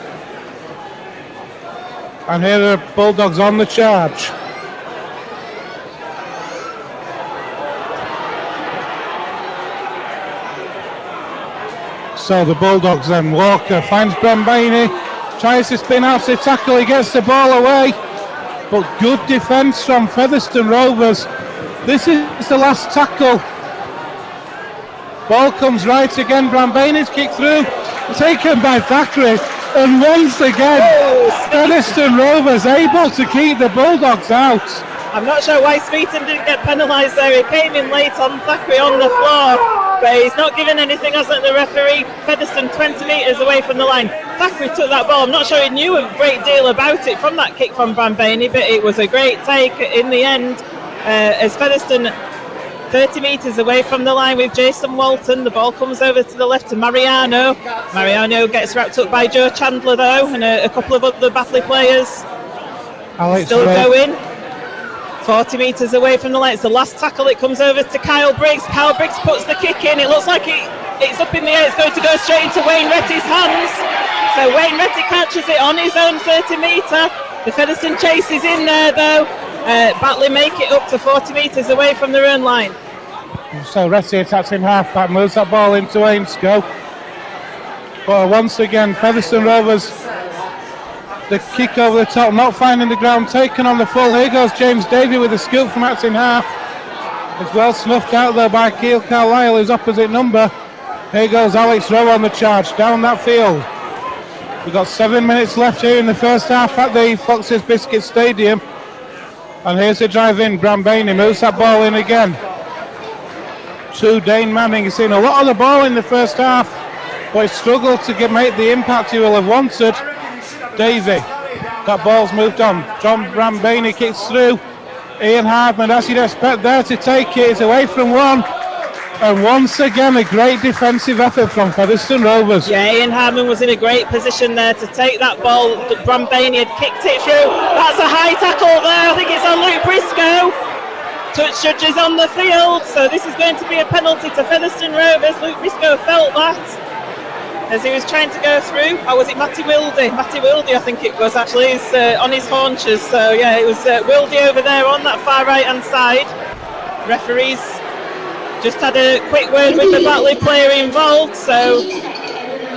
And here are the Bulldogs on the charge. So the Bulldogs then, Walker finds Brambani, tries to spin out the tackle, he gets the ball away. But good defence from Featherstone Rovers. This is the last tackle. Ball comes right again, Brambani's kick through, taken by Thackeray. And once again, Featherstone Rovers able to keep the Bulldogs out. I'm not sure why Smeaton didn't get penalised there. He came in late on Thackeray on the floor, but he's not given anything, hasn't the referee? Featherstone 20 metres away from the line. Thackeray took that ball. I'm not sure he knew a great deal about it from that kick from Brambani, but it was a great take in the end. As Featherstone 30 metres away from the line with Jason Walton, the ball comes over to the left to Mariano. Mariano gets wrapped up by Joe Chandler though, and a couple of other Batley players. Still going. 40 metres away from the line. It's the last tackle. It comes over to Kyle Briggs. Kyle Briggs puts the kick in. It looks like it's up in the air. It's going to go straight into Wayne Retty's hands. So Wayne Retty catches it on his own 30 metre. The Featherstone chase is in there though. Batley make it up to 40 metres away from their own line. So Retty attacks him half back, moves that ball into Ainscough. But once again, Featherstone Rovers, the kick over the top, not finding the ground, taken on the full. Here goes James Davey with a scoop from out in half. As well snuffed out there by Keil Carlisle, his opposite number. Here goes Alex Rowe on the charge, down that field. We've got 7 minutes left here in the first half at the Fox's Biscuit Stadium. And here's the drive in, Brambani moves that ball in again. To Dane Manning, he's seen a lot of the ball in the first half, but he struggled to make the impact he will have wanted. Davey, that ball's moved on. John Brambani kicks through. Ian Hardman, as you'd expect there to take it, is away from one. And once again, a great defensive effort from Featherstone Rovers. Yeah, Ian Hardman was in a great position there to take that ball. Brambani had kicked it through. That's a high tackle there. I think it's on Luke Briscoe. Touch judges on the field. So this is going to be a penalty to Featherstone Rovers. Luke Briscoe felt that as he was trying to go through. Or was it Matty Wildy? Matty Wildy, I think it was actually. He's on his haunches. So yeah, it was Wildy over there on that far right hand side. Referees just had a quick word with the Batley player involved, so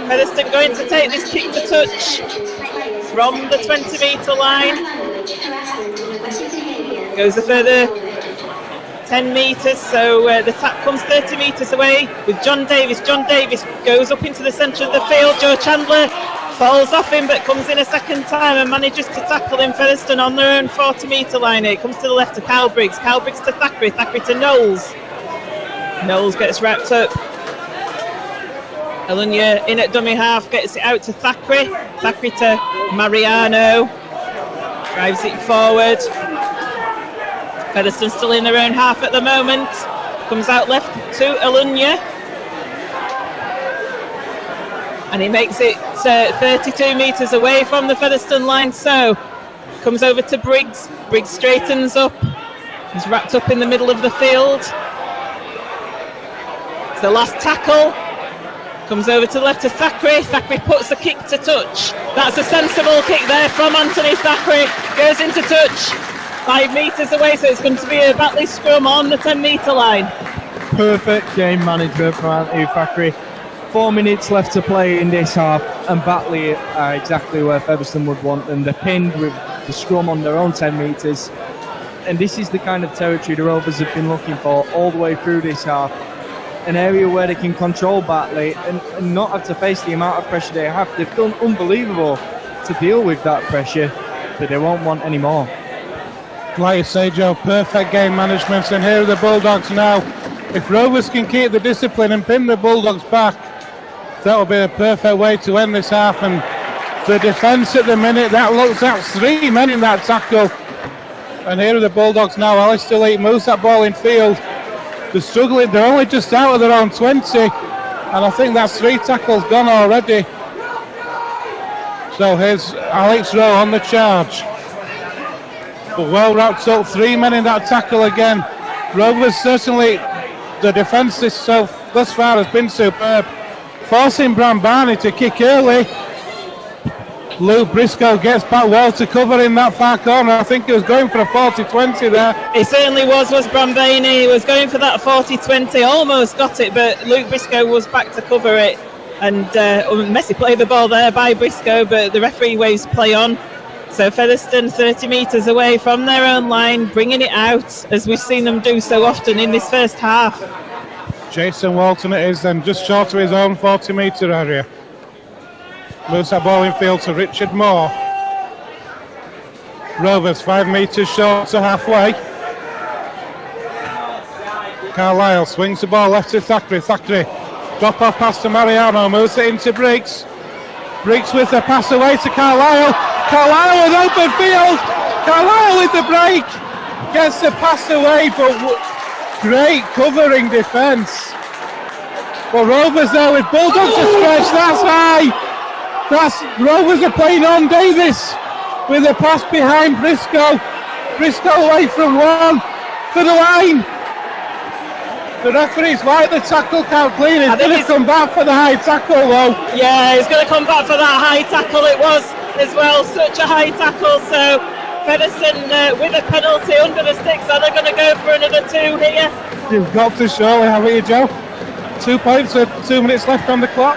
Featherstone going to take this kick to touch from the 20 metre line. Goes a further 10 metres, so the tap comes 30 metres away with John Davis. John Davis goes up into the centre of the field. Joe Chandler falls off him but comes in a second time and manages to tackle him. Featherstone on their own 40 metre line. It comes to the left to Kyle Briggs. Kyle Briggs to Thackeray. Thackeray to Knowles. Knowles gets wrapped up. Alunya in at dummy half, gets it out to Thackeray. Thackeray to Mariano. drives it forward. Featherstone still in their own half at the moment. Comes out left to Alunya. And he makes it 32 metres away from the Featherstone line. So comes over to Briggs. Briggs straightens up. He's wrapped up in the middle of the field. It's the last tackle. Comes over to the left to Thackeray. Thackeray puts the kick to touch. That's a sensible kick there from Anthony Thackeray. Goes into touch. 5 metres away, so it's going to be a Batley scrum on the 10-metre line. Perfect game management from Anthony Thackeray. 4 minutes left to play in this half, and Batley are exactly where Featherstone would want them. They're pinned with the scrum on their own 10 metres, and this is the kind of territory the Rovers have been looking for all the way through this half. An area where they can control Batley and not have to face the amount of pressure they have. They've done unbelievable to deal with that pressure, but they won't want any more. Like you say, Joe, perfect game management, and here are the Bulldogs now. If Rovers can keep the discipline and pin the Bulldogs back, that will be a perfect way to end this half. And the defence at the minute, that's 3 men in that tackle. And here are the Bulldogs now. Alistair Leake moves that ball in field. They're struggling, they're only just out of their own 20, and I think that's 3 tackles gone already. So here's Alex Rowe on the charge. But well wrapped up, 3 men in that tackle again. Rovers certainly, the defence thus far has been superb. Forcing Bram Barney to kick early. Luke Briscoe gets back well to cover in that far corner. I think he was going for a 40-20 there. He certainly was Bram Barney. He was going for that 40-20, almost got it, but Luke Briscoe was back to cover it. And Messi played the ball there by Briscoe, but the referee waves play on. So Featherstone 30 metres away from their own line, bringing it out, as we've seen them do so often in this first half. Jason Walton it is then, just short of his own 40-metre area. Moves that ball in field to Richard Moore. Rovers 5 metres short to halfway. Carlisle swings the ball left to Thackeray. Thackeray drop off pass to Mariano, moves it into Briggs. Briggs with the pass away to Carlisle. Carlisle with open field. Carlisle with the break. Gets the pass away, but great covering defence. But Rovers there with Bulldogs to stretch. That's high. Rovers are playing on Davis with a pass behind Briscoe. Briscoe away from one for the line. The referee's like the tackle count clean. He's going to come back for the high tackle though. Yeah, he's going to come back for that high tackle. It was as well such a high tackle. So Featherstone with a penalty under the sticks. Are they going to go for another 2 here? You've got to surely, haven't you, Joe? 2 points with 2 minutes left on the clock.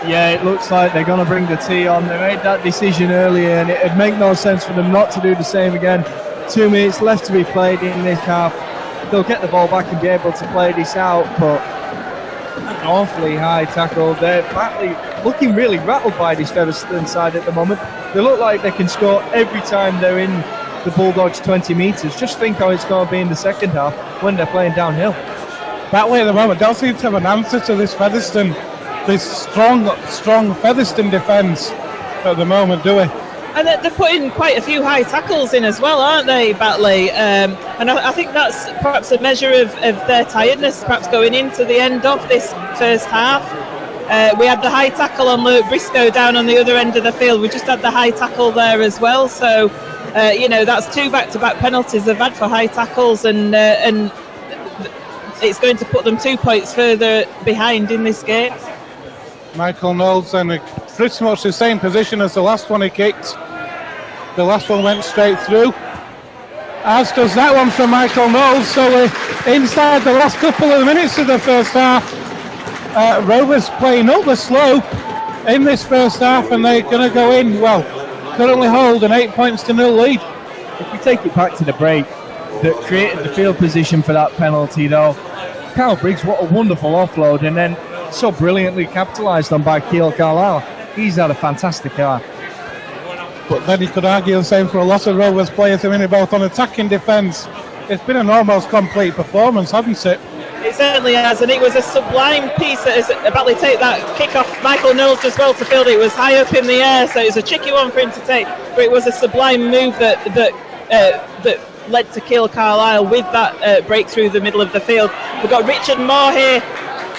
Yeah, it looks like they're going to bring the tee on. They made that decision earlier, and it'd make no sense for them not to do the same again. 2 minutes left to be played in this half. They'll get the ball back and be able to play this out, but an awfully high tackle there. Batley looking really rattled by this Featherstone side at the moment. They look like they can score every time they're in the Bulldogs 20 metres. Just think how it's going to be in the second half when they're playing downhill. Batley at the moment don't seem to have an answer to this Featherstone. This strong Featherstone defence at the moment, do we? And they're putting quite a few high tackles in as well, aren't they, Batley? And I think that's perhaps a measure of their tiredness, perhaps going into the end of this first half. We had the high tackle on Luke Briscoe down on the other end of the field. We just had the high tackle there as well. So, that's 2 back-to-back penalties they've had for high tackles, and it's going to put them 2 points further behind in this game. Michael Knowles in pretty much the same position as the last one he kicked. The last one went straight through, as does that one from Michael Knowles. So we're inside the last couple of minutes of the first half. Rovers playing up the slope in this first half, and they're going to go in, currently hold an 8-0 lead. If we take it back to the break that created the field position for that penalty though, Kyle Briggs, what a wonderful offload, and then so brilliantly capitalised on by Keil Carlisle. He's had a fantastic half. But then you could argue the same for a lot of Rovers players, both on attack and defence. It's been an almost complete performance, hasn't it? It certainly has, and it was a sublime piece as Batley take that kick off Michael Knowles as well to field. It was high up in the air, so it was a tricky one for him to take, but it was a sublime move that led to kill Carlisle with that break through the middle of the field. We've got Richard Moore here,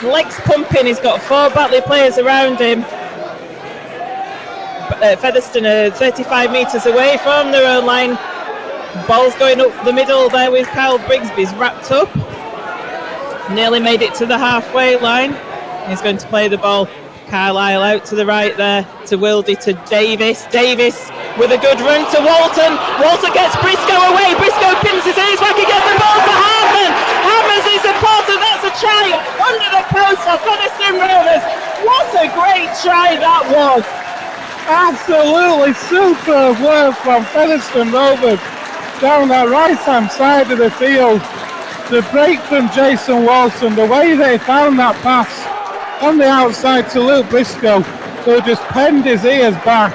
legs pumping. He's got 4 Batley players around him. Featherstone are 35 metres away from their own line. Ball's going up the middle there with Kyle Brigsby's wrapped up. Nearly made it to the halfway line. He's going to play the ball. Carlisle out to the right there to Wildy to Davis. Davis with a good run to Walton. Walton gets Briscoe away. Briscoe pins his ears back. He gets the ball to Hartman. Hartman's his supporter. That's a try under the post for Featherstone Rovers. What a great try that was. Absolutely superb work from Featherstone Rovers down that right-hand side of the field. The break from Jason Walton, the way they found that pass on the outside to Luke Briscoe, who just penned his ears back.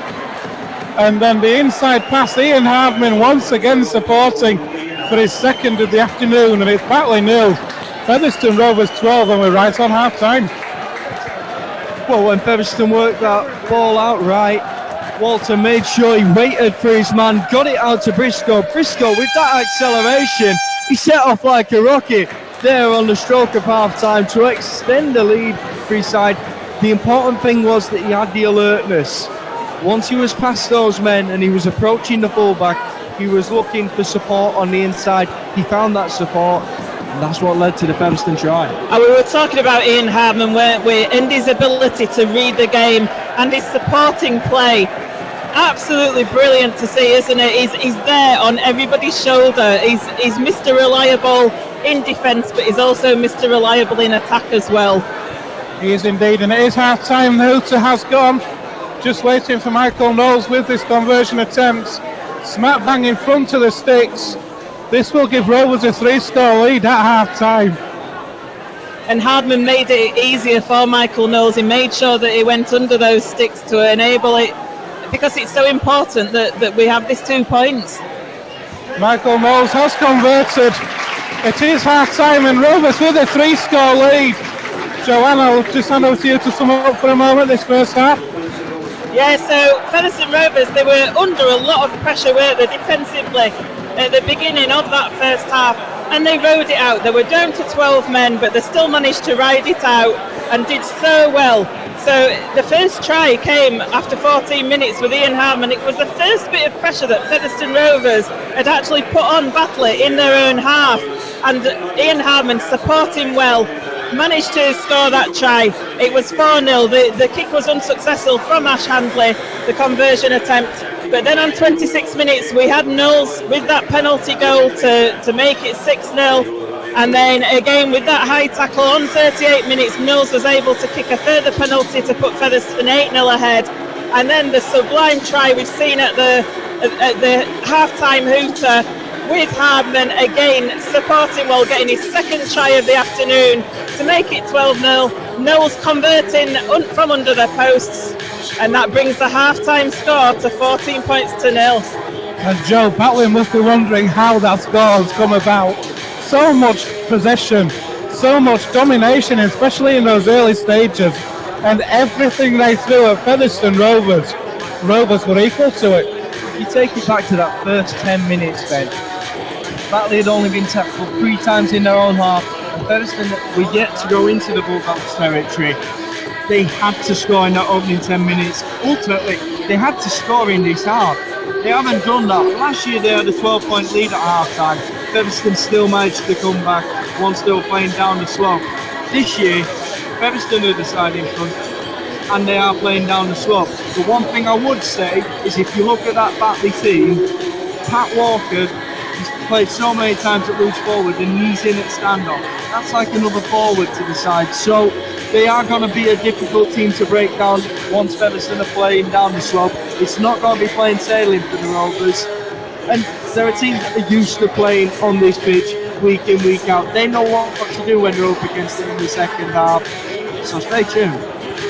And then the inside pass, Ian Hardman once again supporting for his second of the afternoon, and it's Batley 0, Featherstone Rovers 12, and we're right on half-time. Well, when Featherstone worked that ball out right, Walton made sure he waited for his man, got it out to Briscoe. Briscoe, with that acceleration, he set off like a rocket there on the stroke of half-time to extend the lead for his side. The important thing was that he had the alertness. Once he was past those men and he was approaching the fullback, he was looking for support on the inside. He found that support, and that's what led to the Featherstone try. And we were talking about Ian Hardman, weren't we, and his ability to read the game and his supporting play. Absolutely brilliant to see, isn't it? He's there on everybody's shoulder. He's Mr. Reliable in defence, but he's also Mr. Reliable in attack as well. He is indeed, and it is half-time. The hooter has gone. Just waiting for Michael Knowles with this conversion attempt. Smack bang in front of the sticks. This will give Rovers a 3-score lead at half-time. And Hardman made it easier for Michael Knowles. He made sure that he went under those sticks to enable it, because it's so important that we have these 2 points. Michael Knowles has converted. It is half-time and Rovers with a 3-score lead. Joanne, I'll just hand over to you to sum up for a moment this first half. Yeah, so Featherstone Rovers, they were under a lot of pressure, weren't they, defensively at the beginning of that first half, and they rode it out. They were down to 12 men, but they still managed to ride it out and did so well. So the first try came after 14 minutes with Ian Hardman. It was the first bit of pressure that Featherstone Rovers had actually put on Batley in their own half, and Ian Hardman, supporting well, managed to score that try. It was 4-0. The kick was unsuccessful from Ash Handley, the conversion attempt. But then on 26 minutes, we had Knowles with that penalty goal to make it 6-0. And then again with that high tackle on 38 minutes, Knowles was able to kick a further penalty to put Featherstone 8-0 ahead. And then the sublime try we've seen at the half-time hooter with Hardman again supporting well, getting his second try of the afternoon to make it 12-0. Knowles converting from under the posts, and that brings the half-time score to 14 points to 0. And Joe, Batley must be wondering how that score has come about. So much possession, so much domination, especially in those early stages, and everything they threw at Featherstone Rovers were equal to it. If you take it back to that first 10 minutes, Ben, Batley had only been tackled 3 times in their own half, and Featherstone were yet to go into the Bulldogs territory. They had to score in that opening 10 minutes. Ultimately, they had to score in this half. They haven't done that. Last year they had a 12-point lead at half-time. Featherstone still managed to come back, one still playing down the slope. This year, Featherstone are the side in front, and they are playing down the slope. The one thing I would say is if you look at that Batley team, Pat Walker, he's played so many times at loose forward and he's in at standoff. That's like another forward to the side. So they are going to be a difficult team to break down once Featherstone are playing down the slope. It's not going to be plain sailing for the Rovers. And they're a team that are used to playing on this pitch week in, week out. They know what to do when they're up against them in the second half. So stay tuned.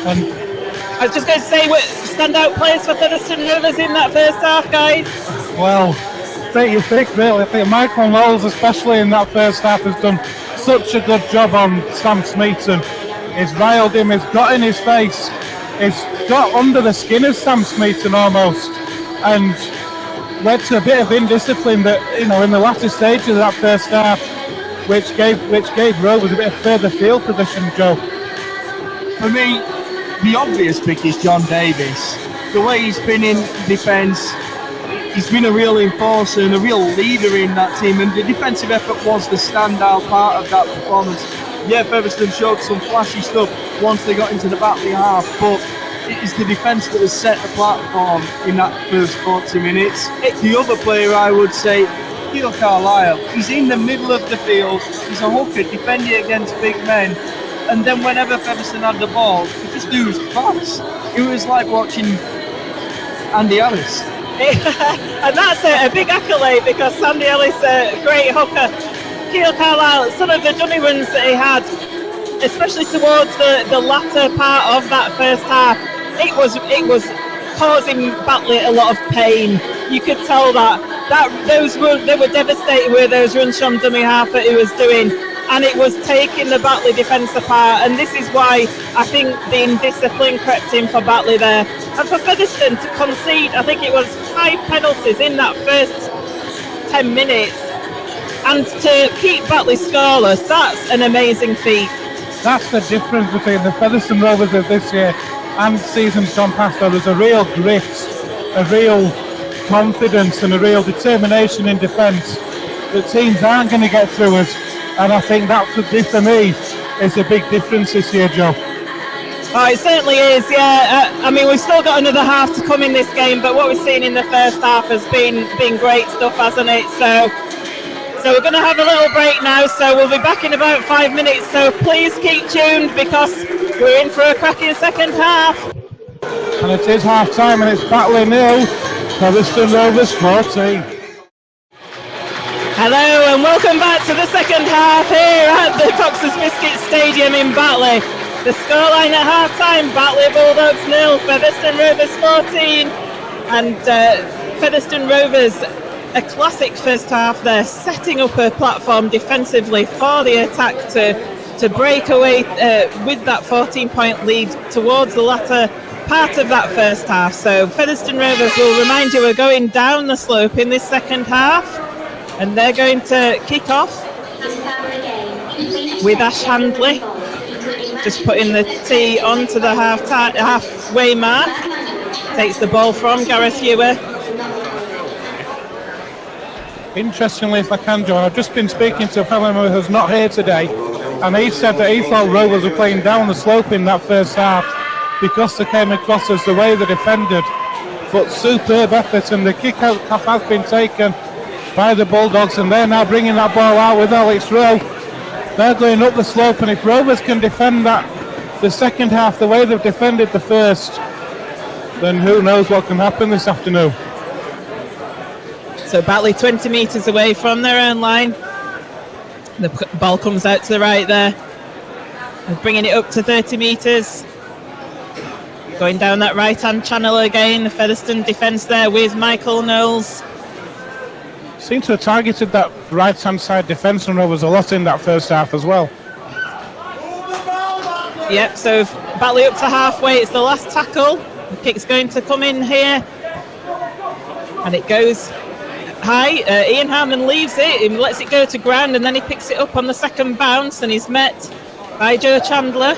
I was just going to say, what standout players for Featherstone Rovers in that first half, guys? Well, take your pick, really. I think Michael Knowles, especially in that first half, has done such a good job on Sam Smeaton. He's riled him, he's got in his face, he's got under the skin of Sam Smeaton almost, and led to a bit of indiscipline that, in the latter stages of that first half, which gave Rovers a bit of further field position, Joe. For me, the obvious pick is John Davis. The way he's been in defence, he's been a real enforcer and a real leader in that team, and the defensive effort was the standout part of that performance. Yeah, Featherstone showed some flashy stuff once they got into the Batley half, but it is the defence that has set the platform in that first 40 minutes. The other player, I would say, Keil Carlisle. He's in the middle of the field, he's a hooker defending against big men, and then whenever Featherstone had the ball, he just do his pass. It was like watching Andy Ellis. And that's a big accolade, because Sandy Ellis, a great hooker. Keil Carlisle, some of the dummy runs that he had, especially towards the latter part of that first half, it was causing Batley a lot of pain. You could tell that they were devastated with those runs from dummy half that he was doing, and it was taking the Batley defence apart. And this is why I think the indiscipline crept in for Batley there, and for Featherstone to concede, I think it was 5 penalties in that first 10 minutes, and to keep Batley scoreless. That's an amazing feat. That's the difference between the Featherstone Rovers of this year and seasons gone past. There's a real grit, a real confidence and a real determination in defence that teams aren't going to get through us, and I think that's for me is a big difference this year, Joe. Oh, it certainly is, yeah. I mean, we've still got another half to come in this game, but what we've seen in the first half has been great stuff, hasn't it? So we're going to have a little break now, so we'll be back in about 5 minutes, so please keep tuned, because we're in for a cracking second half. And it is half time, and it's Batley 0, Featherstone Rovers 14. Hello and welcome back to the second half here at the Fox's Biscuit Stadium in Batley. The scoreline at half time, Batley Bulldogs 0, Featherstone Rovers 14, and Featherstone Rovers, a classic first half there, setting up a platform defensively for the attack to break away with that 14-point lead towards the latter part of that first half. So Featherstone Rovers, will remind you, are going down the slope in this second half, and they're going to kick off with Ash Handley, just putting the tee onto the halfway mark. Takes the ball from Gareth Ewer. Interestingly, if I can, John, I've just been speaking to a family member who's not here today, and he said that he thought Rovers were playing down the slope in that first half because they came across as the way they defended. But superb effort, and the kick-out has been taken by the Bulldogs, and they're now bringing that ball out with Alex Rowe. They're going up the slope, and if Rovers can defend that the second half the way they've defended the first, then who knows what can happen this afternoon. So Batley 20 metres away from their own line. The ball comes out to the right there. They're bringing it up to 30 metres. Going down that right-hand channel again. The Featherstone defence there with Michael Knowles. Seems to have targeted that right-hand side defence and Rovers a lot in that first half as well. Yep, so Batley up to halfway. It's the last tackle. The kick's going to come in here. And it goes high. Ian Harmon leaves it. He lets it go to ground, and then he picks it up on the second bounce, and he's met by Joe Chandler.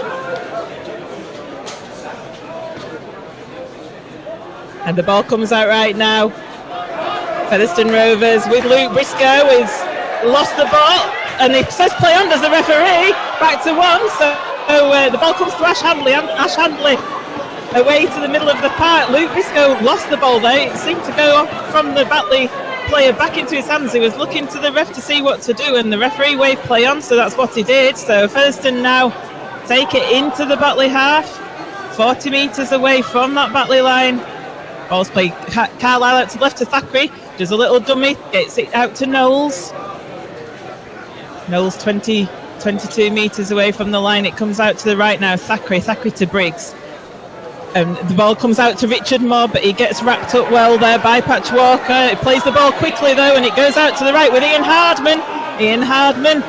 And the ball comes out right now. Featherstone Rovers with Luke Briscoe has lost the ball, and he says play on, does the referee. Back to one, so the ball comes to Ash Handley. Ash Handley away to the middle of the park. Luke Briscoe lost the ball there. It seemed to go off from the Batley player back into his hands. He was looking to the ref to see what to do, and the referee waved play on, so that's what he did. So Featherstone now take it into the Batley half, 40 metres away from that Batley line. Ball's played Carlisle out to the left to Thackeray, does a little dummy, gets it out to Knowles. Knowles 22 metres away from the line. It comes out to the right now. Thackeray to Briggs. The ball comes out to Richard Moore, but he gets wrapped up well there by Patch Walker. It plays the ball quickly though, and it goes out to the right with Ian Hardman. Ian Hardman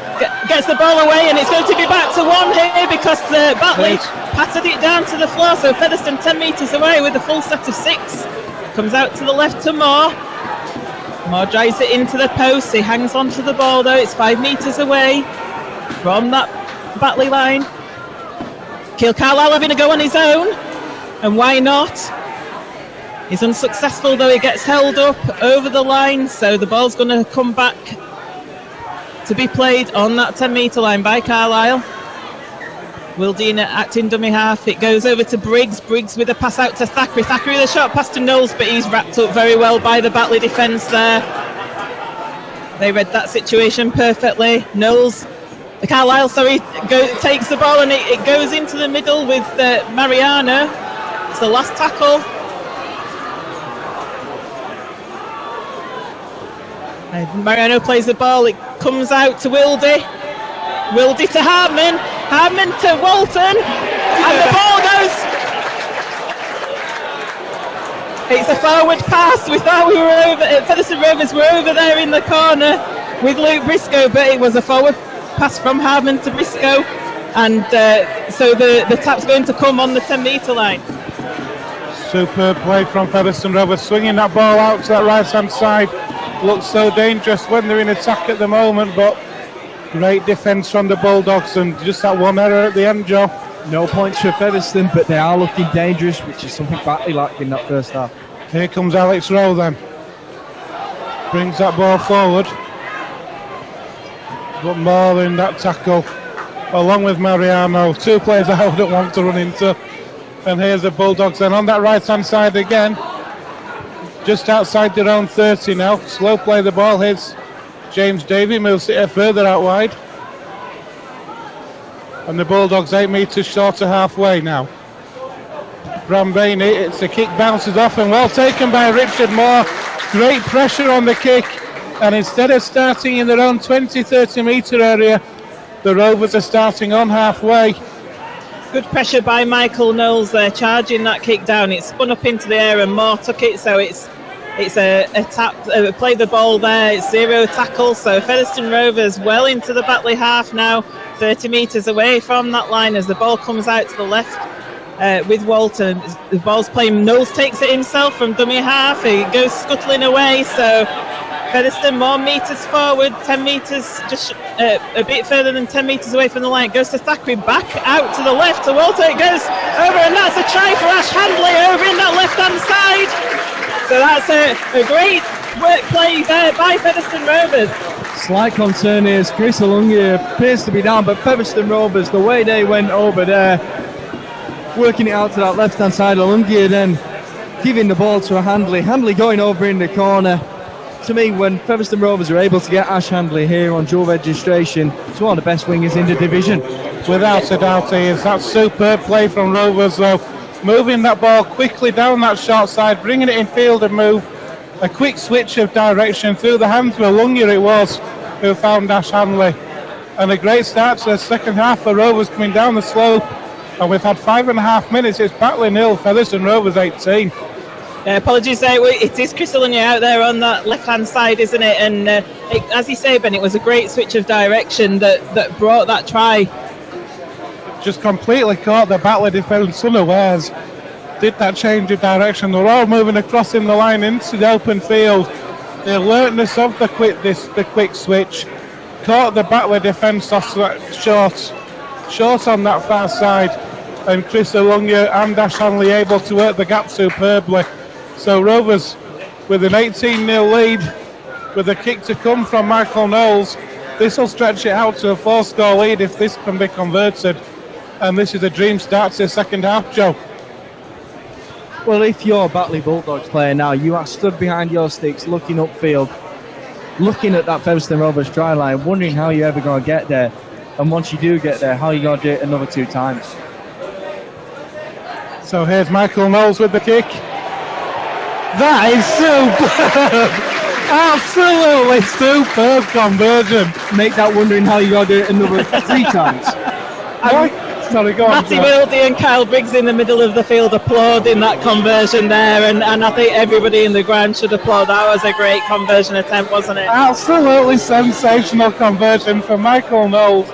gets the ball away, and it's going to be back to 1 here because Batley patted it down to the floor. So Featherstone 10 metres away with a full set of 6. Comes out to the left to Moore. Moore drives it into the post. He hangs on to the ball though. It's 5 metres away from that Batley line. Keil Carlisle having a go on his own, and why not? He's unsuccessful though. He gets held up over the line, so the ball's going to come back to be played on that 10 metre line by Carlisle. Wildine acting dummy half. It goes over to Briggs. Briggs with a pass out to Thackeray. Thackeray with a shot pass to Knowles, but he's wrapped up very well by the Batley defence there. They read that situation perfectly. Knowles, Carlisle, takes the ball, and it goes into the middle with Mariano. It's the last tackle. Mariano plays the ball. It comes out to Wildy. Wildy to Hardman. Hardman to Walton. And the ball goes. It's a forward pass. We thought we were over. Featherstone Rovers were over there in the corner with Luke Briscoe, but it was a forward pass from Hardman to Briscoe. And so the tap's going to come on the 10 metre line. Superb play from Featherstone Rovers, swinging that ball out to that right hand side. Looks so dangerous when they're in attack at the moment, but great defence from the Bulldogs, and just that one error at the end, Joe. No points for Featherstone, but they are looking dangerous, which is something Batley lacked in that first half. Here comes Alex Rowe then. Brings that ball forward. But more in that tackle, along with Mariano. 2 players I wouldn't want to run into. And here's the Bulldogs then on that right hand side again. Just outside their own 30 now. Slow play the ball. Here's James Davey, moves it further out wide. And the Bulldogs 8 metres short of halfway now. Brambaini, it's a kick, bounces off, and well taken by Richard Moore. Great pressure on the kick. And instead of starting in their own 20-30 metre area, the Rovers are starting on halfway. Good pressure by Michael Knowles there, charging that kick down. It spun up into the air and Moore took it, so it's a tap, played the ball there. It's 0 tackle, so Featherstone Rovers well into the Batley half now, 30 metres away from that line as the ball comes out to the left with Walton. The ball's playing, Knowles takes it himself from dummy half, he goes scuttling away, so Featherstone more metres forward, 10 metres, just a bit further than 10 metres away from the line. It goes to Thackeray, back out to the left to Walter. It goes over, and that's a try for Ash Handley over in that left-hand side. So that's a great work play there by Featherstone Rovers. Slight concern is Chris Alungia appears to be down, but Featherstone Rovers, the way they went over there, working it out to that left-hand side, Alungia then giving the ball to Handley. Handley going over in the corner. To me, when Featherstone Rovers are able to get Ash Handley here on dual registration, it's one of the best wingers in the division. Without a doubt he is. That superb play from Rovers though. Moving that ball quickly down that short side, bringing it in field and move. A quick switch of direction through the hands of Alungia it was, who found Ash Handley. And a great start to the second half for Rovers coming down the slope. And we've had 5.5 minutes. It's Batley 0, Featherstone Rovers 18. Apologies there, it is Chris Alungia out there on that left-hand side, isn't it? And as you say, Ben, it was a great switch of direction that brought that try. Just completely caught the Batley defence unawares. Did that change of direction. They're all moving across in the line into the open field. The alertness of the quick switch caught the Batley defence off short on that far side. And Chris Alungia and Ash Hanley able to work the gap superbly. So Rovers with an 18-0 lead, with a kick to come from Michael Knowles. This will stretch it out to a 4-score lead if this can be converted. And this is a dream start to the second half, Joe. Well, if you're a Batley Bulldogs player now, you are stood behind your sticks, looking upfield, looking at that Featherstone Rovers try line, wondering how you're ever going to get there. And once you do get there, how are you going to do it another 2 times? So here's Michael Knowles with the kick. That is superb! Absolutely superb conversion. Make that wondering how you're going to do it another 3 times. Sorry, go on. Matty Wildy and Kyle Briggs in the middle of the field applauding that conversion there, and I think everybody in the ground should applaud. That was a great conversion attempt, wasn't it? Absolutely sensational conversion from Michael Knowles.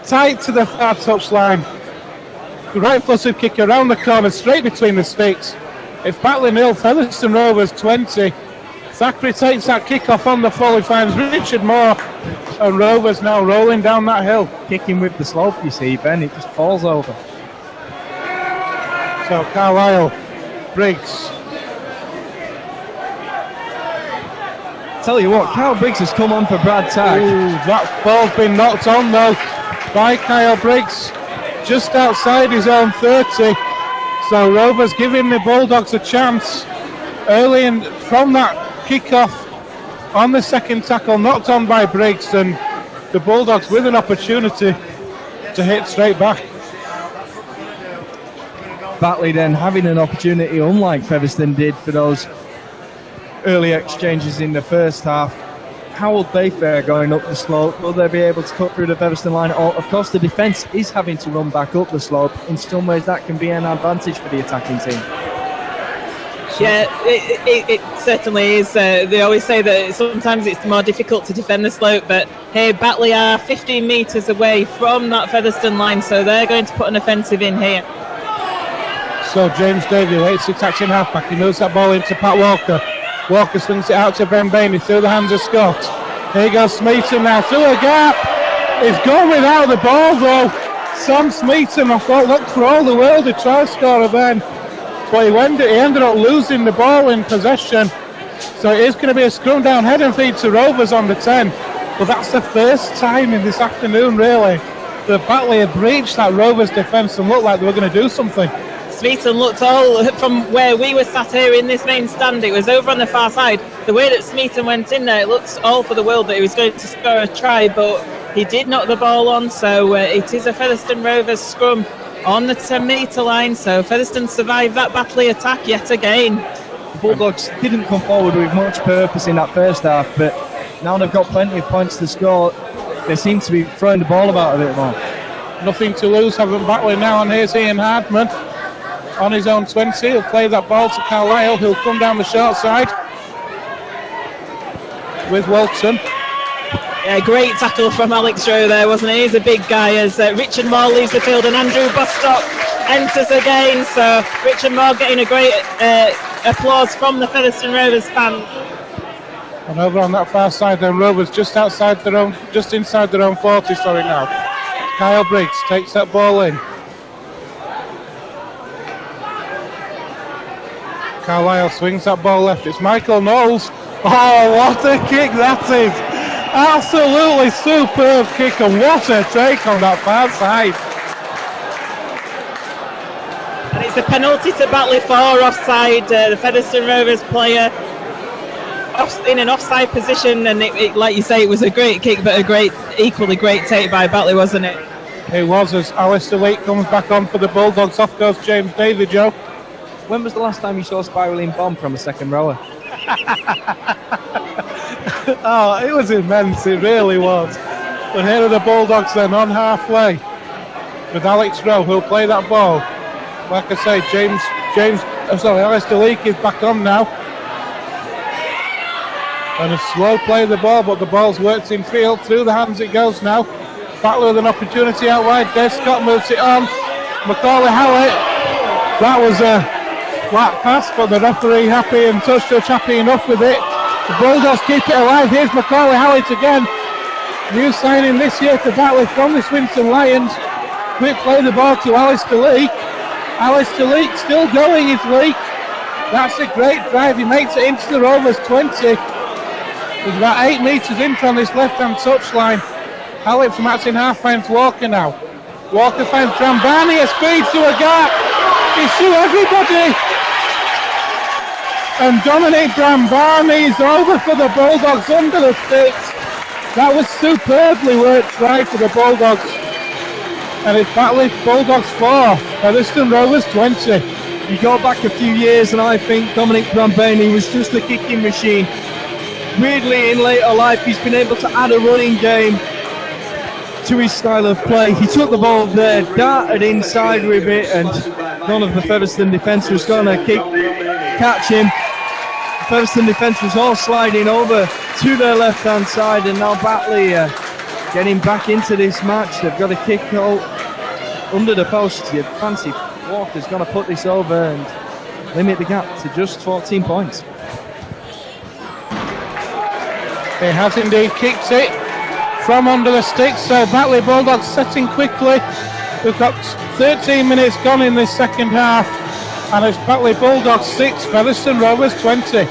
Tight to the far touchline. Right-footed kick around the corner, straight between the sticks. It's Batley 0, Featherstone Rovers 20. Zachary takes that kick off on the full. He finds Richard Moore, and Rovers now rolling down that hill. Kicking with the slope, you see, Ben, it just falls over. So Carlisle, Briggs. Tell you what, Kyle Briggs has come on for Brad Tagg. That ball's been knocked on though by Kyle Briggs, just outside his own 30. So Rovers giving the Bulldogs a chance early, and from that kick-off on the second tackle, knocked on by Briggs, and the Bulldogs with an opportunity to hit straight back. Batley then having an opportunity, unlike Featherstone did for those early exchanges in the first half. How will they fare going up the slope? Will they be able to cut through the Featherstone line? Or, of course, the defence is having to run back up the slope. In some ways, that can be an advantage for the attacking team. Yeah, it certainly is. They always say that sometimes it's more difficult to defend the slope, but here Batley are 15 metres away from that Featherstone line, so they're going to put an offensive in here. So James Davey waits, attacking halfback. He moves that ball into Pat Walker. Walker swings it out to Ben Bainey through the hands of Scott. Here goes Smeaton now through a gap. He's gone without the ball though. Sam Smeaton, I thought, looked for all the world to try scorer then. But he ended up losing the ball in possession. So it is going to be a scrum down head and feed to Rovers on the 10. But that's the first time in this afternoon, really, that Batley had breached that Rovers defence and looked like they were going to do something. Smeaton looked all, from where we were sat here in this main stand, it was over on the far side. The way that Smeaton went in there, it looked all for the world that he was going to score a try, but he did knock the ball on. So it is a Featherstone Rovers scrum on the 10-metre line, so Featherstone survived that Batley attack yet again. The Bulldogs didn't come forward with much purpose in that first half, but now they've got plenty of points to score. They seem to be throwing the ball about a bit more. Nothing to lose, haven't Batley now, and here's Ian Hardman on his own 20. He'll play that ball to Carlisle, who'll come down the short side with Walton. Yeah, great tackle from Alex Rowe there, wasn't it? He's a big guy as Richard Moore leaves the field and Andrew Bostock enters again. So Richard Moore getting a great applause from the Featherstone Rovers fans. And over on that far side, then Rovers just inside their own 40. Now Kyle Briggs takes that ball in. Carlisle swings that ball left. It's Michael Knowles. Oh, what a kick that is! Absolutely superb kick, and what a take on that far side. And it's a penalty to Batley for offside. The Featherstone Rovers player in an offside position, and it, like you say, it was a great kick, but equally great take by Batley, wasn't it? It was, as Alistair Leake comes back on for the Bulldogs. Off goes James Davey, Joe. When was the last time you saw a spiralling bomb from a second rower? Oh, it was immense, it really was. But here are the Bulldogs then on halfway with Alex Rowe, who'll play that ball. Like I say, Alistair Leake is back on now. And a slow play of the ball, but the ball's worked in field. Through the hands it goes now. Batley with an opportunity out wide. Des Scott moves it on. Macaulay Howlett. That was a flat pass, but the referee happy and touch happy enough with it. The Bulldogs keep it alive. Here's Macaulay Howlett again. New signing this year to Batley from the Swinton Lions. Quick play the ball to Alistair Leake. Alistair Leake still going, is Leake. That's a great drive. He makes it into the Rovers 20. He's about 8 metres in from this left-hand touchline. Howlett from Acton half finds Walker now. Walker finds Drambani, a speed to a gap. He's through everybody. And Dominic Drambani is over for the Bulldogs under the sticks. That was superbly worked try for the Bulldogs. And it's Batley Bulldogs 4, Featherstone Rovers 20. You go back a few years and I think Dominic Drambani was just a kicking machine. Weirdly, in later life, he's been able to add a running game. to his style of play. He took the ball there, darted inside with it, and none of the Featherstone defence was going to catch him. The Featherstone defence was all sliding over to their left-hand side, and now Batley getting back into this match. They've got a kick out under the post. Your fancy Walker's going to put this over and limit the gap to just 14 points. He has indeed kicked it from under the sticks, so Batley Bulldogs setting quickly. We've got 13 minutes gone in this second half, and it's Batley Bulldogs 6, Featherstone Rovers 20.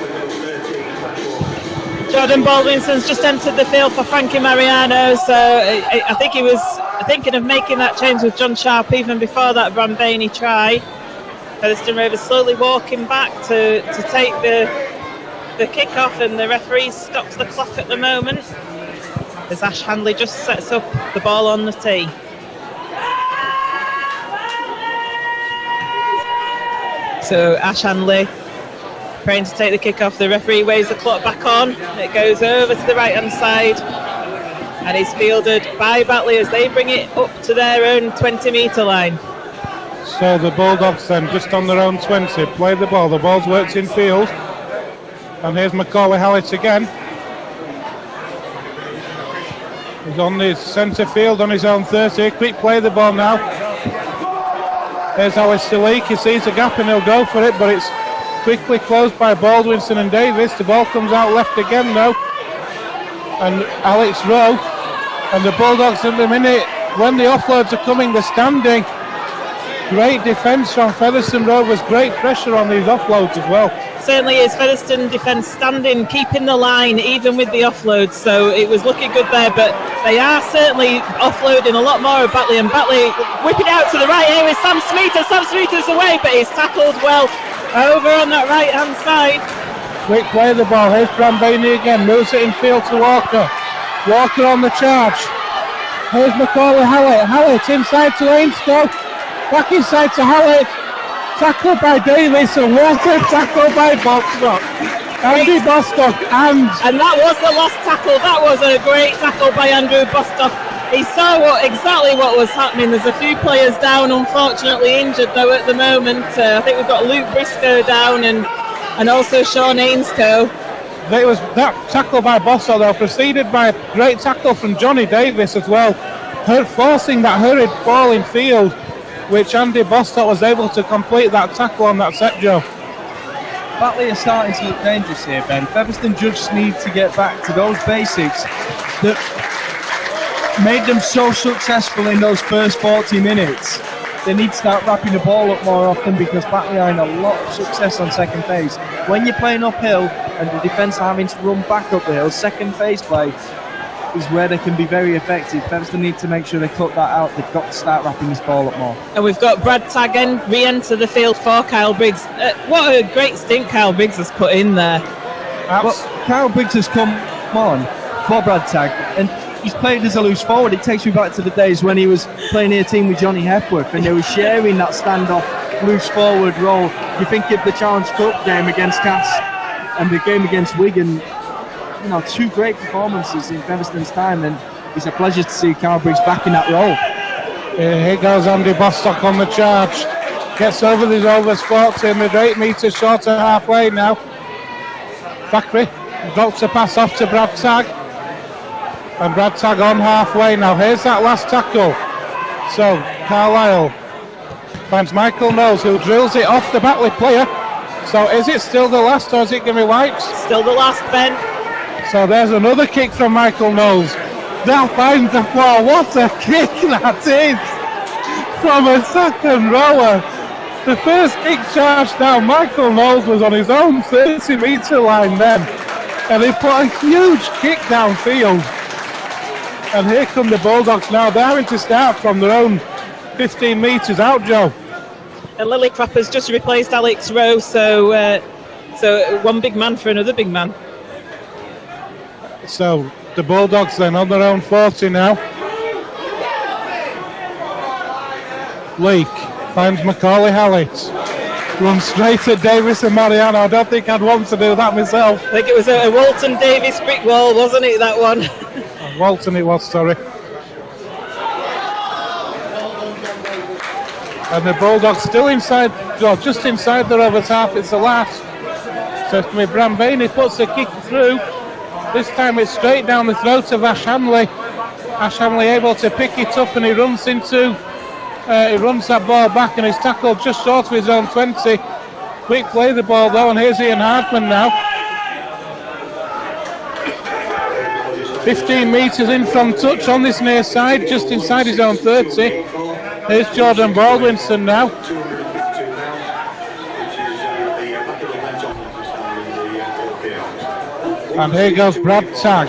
Jordan Baldwinson's just entered the field for Frankie Mariano, so I think he was thinking of making that change with John Sharp even before that Brambani try. Featherstone Rovers slowly walking back to take the kick-off, and the referee stops the clock at the moment as Ash Handley just sets up the ball on the tee. So Ash Handley praying to take the kick-off. The referee waves the clock back on. It goes over to the right-hand side and is fielded by Batley as they bring it up to their own 20-metre line. So the Bulldogs then just on their own 20 play the ball. The ball's worked in field, and here's Macaulay Hallett again. He's on his centre field on his own 30. Quick play the ball now. There's Alex Salik. He sees a gap and he'll go for it, but it's quickly closed by Baldwinson and Davis. The ball comes out left again though, and Alex Rowe. And the Bulldogs in the minute when the offloads are coming, they're standing. Great defence from Featherstone Rovers. Great pressure on these offloads as well. Certainly is. Featherstone defence standing, keeping the line even with the offloads, so it was looking good there, but they are certainly offloading a lot more of Batley, and Batley whipping out to the right here with Sam Smeater. Sam Smeater's away, but he's tackled well over on that right hand side. Quick play of the ball. Here's Brambani again, moves it in field to Walker. Walker on the charge. Here's Macaulay Hallett. Hallett inside to Ainscough. Back inside to Hallett. Tackled by Davis, and what a tackle by Bostock. Andy Bostock, and that was the last tackle. That was a great tackle by Andrew Bostock. He saw exactly what was happening. There's a few players down, unfortunately injured though at the moment. I think we've got Luke Briscoe down and also Sean Ainscough. It was that tackle by Bostock though, preceded by a great tackle from Johnny Davis as well, forcing that hurried ball in field, which Andy Bostock was able to complete that tackle on that set, Joe. Batley are starting to look dangerous here, Ben. Featherstone just need to get back to those basics that made them so successful in those first 40 minutes. They need to start wrapping the ball up more often, because Batley are in a lot of success on second phase. When you're playing uphill and the defence are having to run back up the hill, second phase play is where they can be very effective. Featherstone need to make sure they cut that out. They've got to start wrapping this ball up more. And we've got Brad Taggen re-enter the field for Kyle Briggs. What a great stint Kyle Briggs has put in there. Well, Kyle Briggs has come on for Brad Tagg, and he's played as a loose forward. It takes me back to the days when he was playing in a team with Johnny Hepworth, and they were sharing that standoff loose forward role. You think of the Challenge Cup game against Cass and the game against Wigan. You know, two great performances in Featherstone's time, and it's a pleasure to see Kyle Briggs back in that role. Here goes Andy Bostock on the charge. Gets over the Rovers 40, and they're 8 metres short of halfway now. Thackeray drops a pass off to Brad Tagg, and Brad Tagg on halfway now. Here's that last tackle. So Carlisle finds Michael Knowles, who drills it off the Batley player. So is it still the last, or is it going to be wiped? Still the last, Ben. So there's another kick from Michael Knowles. That finds the floor. What a kick that is from a second rower. The first kick charged down. Michael Knowles was on his own 30-metre line then, and he put a huge kick downfield. And here come the Bulldogs now. They're having to start from their own 15 metres out, Joe. And Lillicrapper's just replaced Alex Rowe, so one big man for another big man. So the Bulldogs then on their own 40 now. Leake finds Macaulay Hallett. Runs straight at Davis and Mariano. I don't think I'd want to do that myself. I think it was a Walton Davis brick wall, wasn't it, that one? Walton it was, sorry. And the Bulldogs still inside, well, just inside the Rovers half. It's the last. So it's going to be Brambani puts the kick through. This time it's straight down the throat of Ash Hanley. Ash Hanley able to pick it up, and he runs that ball back, and he's tackled just short of his own 20. Quick play the ball though, and here's Ian Hardman now. 15 metres in from touch on this near side, just inside his own 30. Here's Jordan Baldwinson now. And here goes Brad Tagg.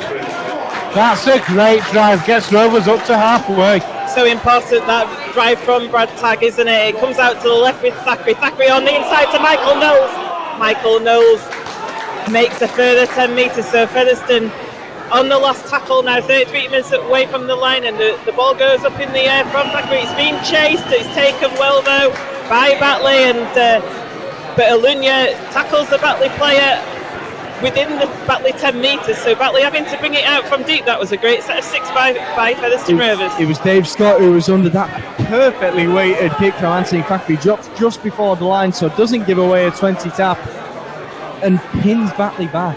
That's a great drive, gets Rovers up to halfway. So important that drive from Brad Tagg, isn't it? It comes out to the left with Thackeray. Thackeray on the inside to Michael Knowles. Michael Knowles makes a further 10 metres. So Featherstone on the last tackle now, 33 minutes away from the line, and the ball goes up in the air from Thackeray. It's been chased. It's taken well though by Batley, and but Alunya tackles the Batley player within the Batley 10 metres, so Batley having to bring it out from deep. That was a great set of 6 by Featherstone Rovers. It was Dave Scott who was under that perfectly weighted kick from Anthony Thackeray, drops just before the line, so doesn't give away a 20 tap and pins Batley back.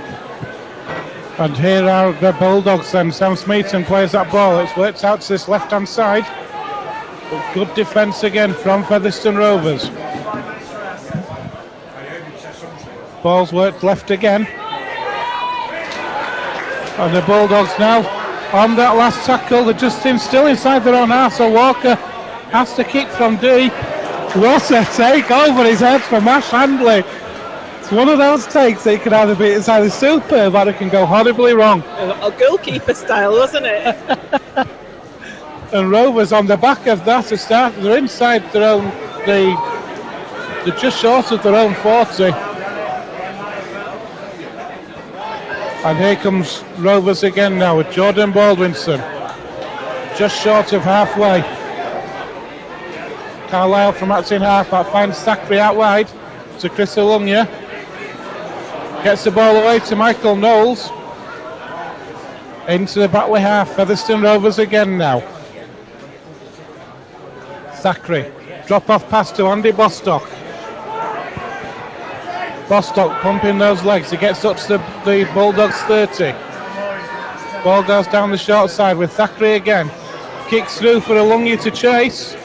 And here are the Bulldogs then. Sam Smeaton plays that ball. It's worked out to this left-hand side. But good defence again from Featherstone Rovers. Ball's worked left again. And the Bulldogs now on that last tackle. They're just still inside their own half. So Walker has to kick from D. What a take over his head from Ash Handley. It's one of those takes that you can either be, it's either superb or it can go horribly wrong. A goalkeeper style, wasn't it? And Rovers on the back of that to start, they're inside their own, they're just short of their own 40. And here comes Rovers again now with Jordan Baldwinson. Just short of halfway. Carlisle from acting halfback finds Thackeray out wide to Chris Alunya. Gets the ball away to Michael Knowles. Into the Batley half. Featherstone Rovers again now. Thackeray. Drop off pass to Andy Bostock. Bostock pumping those legs. He gets up to the Bulldogs 30. Ball goes down the short side with Thackeray again. Kicks through for Alunya to chase.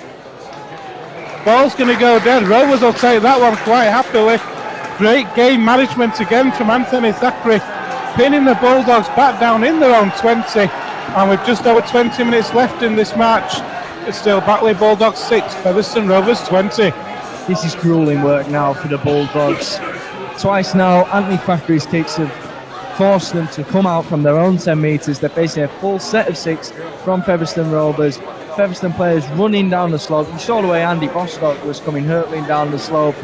Ball's going to go dead. Rovers will take that one quite happily. Great game management again from Anthony Thackeray, pinning the Bulldogs back down in their own 20. And with just over 20 minutes left in this match, it's still Batley Bulldogs 6, Featherstone Rovers 20. This is grueling work now for the Bulldogs. Twice now, Anthony Thackeray's kicks have forced them to come out from their own 10 metres. They're facing a full set of 6 from Featherstone Rovers. Featherstone players running down the slope. You saw the way Andy Bostock was coming hurtling down the slope.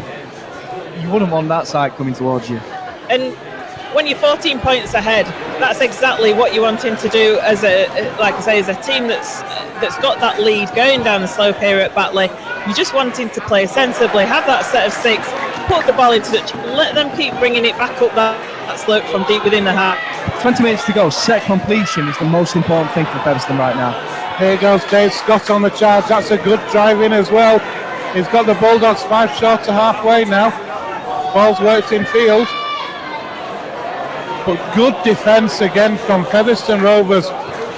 You wouldn't want that side coming towards you. And when you're 14 points ahead, that's exactly what you're wanting to do as as a team that's got that lead going down the slope here at Batley. You're just wanting to play sensibly, have that set of 6, put the ball into touch, let them keep bringing it back up that slope from deep within the half. 20 minutes to go. Set completion is the most important thing for Featherstone right now. Here goes Dave Scott on the charge. That's a good drive in as well. He's got the Bulldogs 5 short to halfway now. Ball's worked in field. But good defence again from Featherstone Rovers.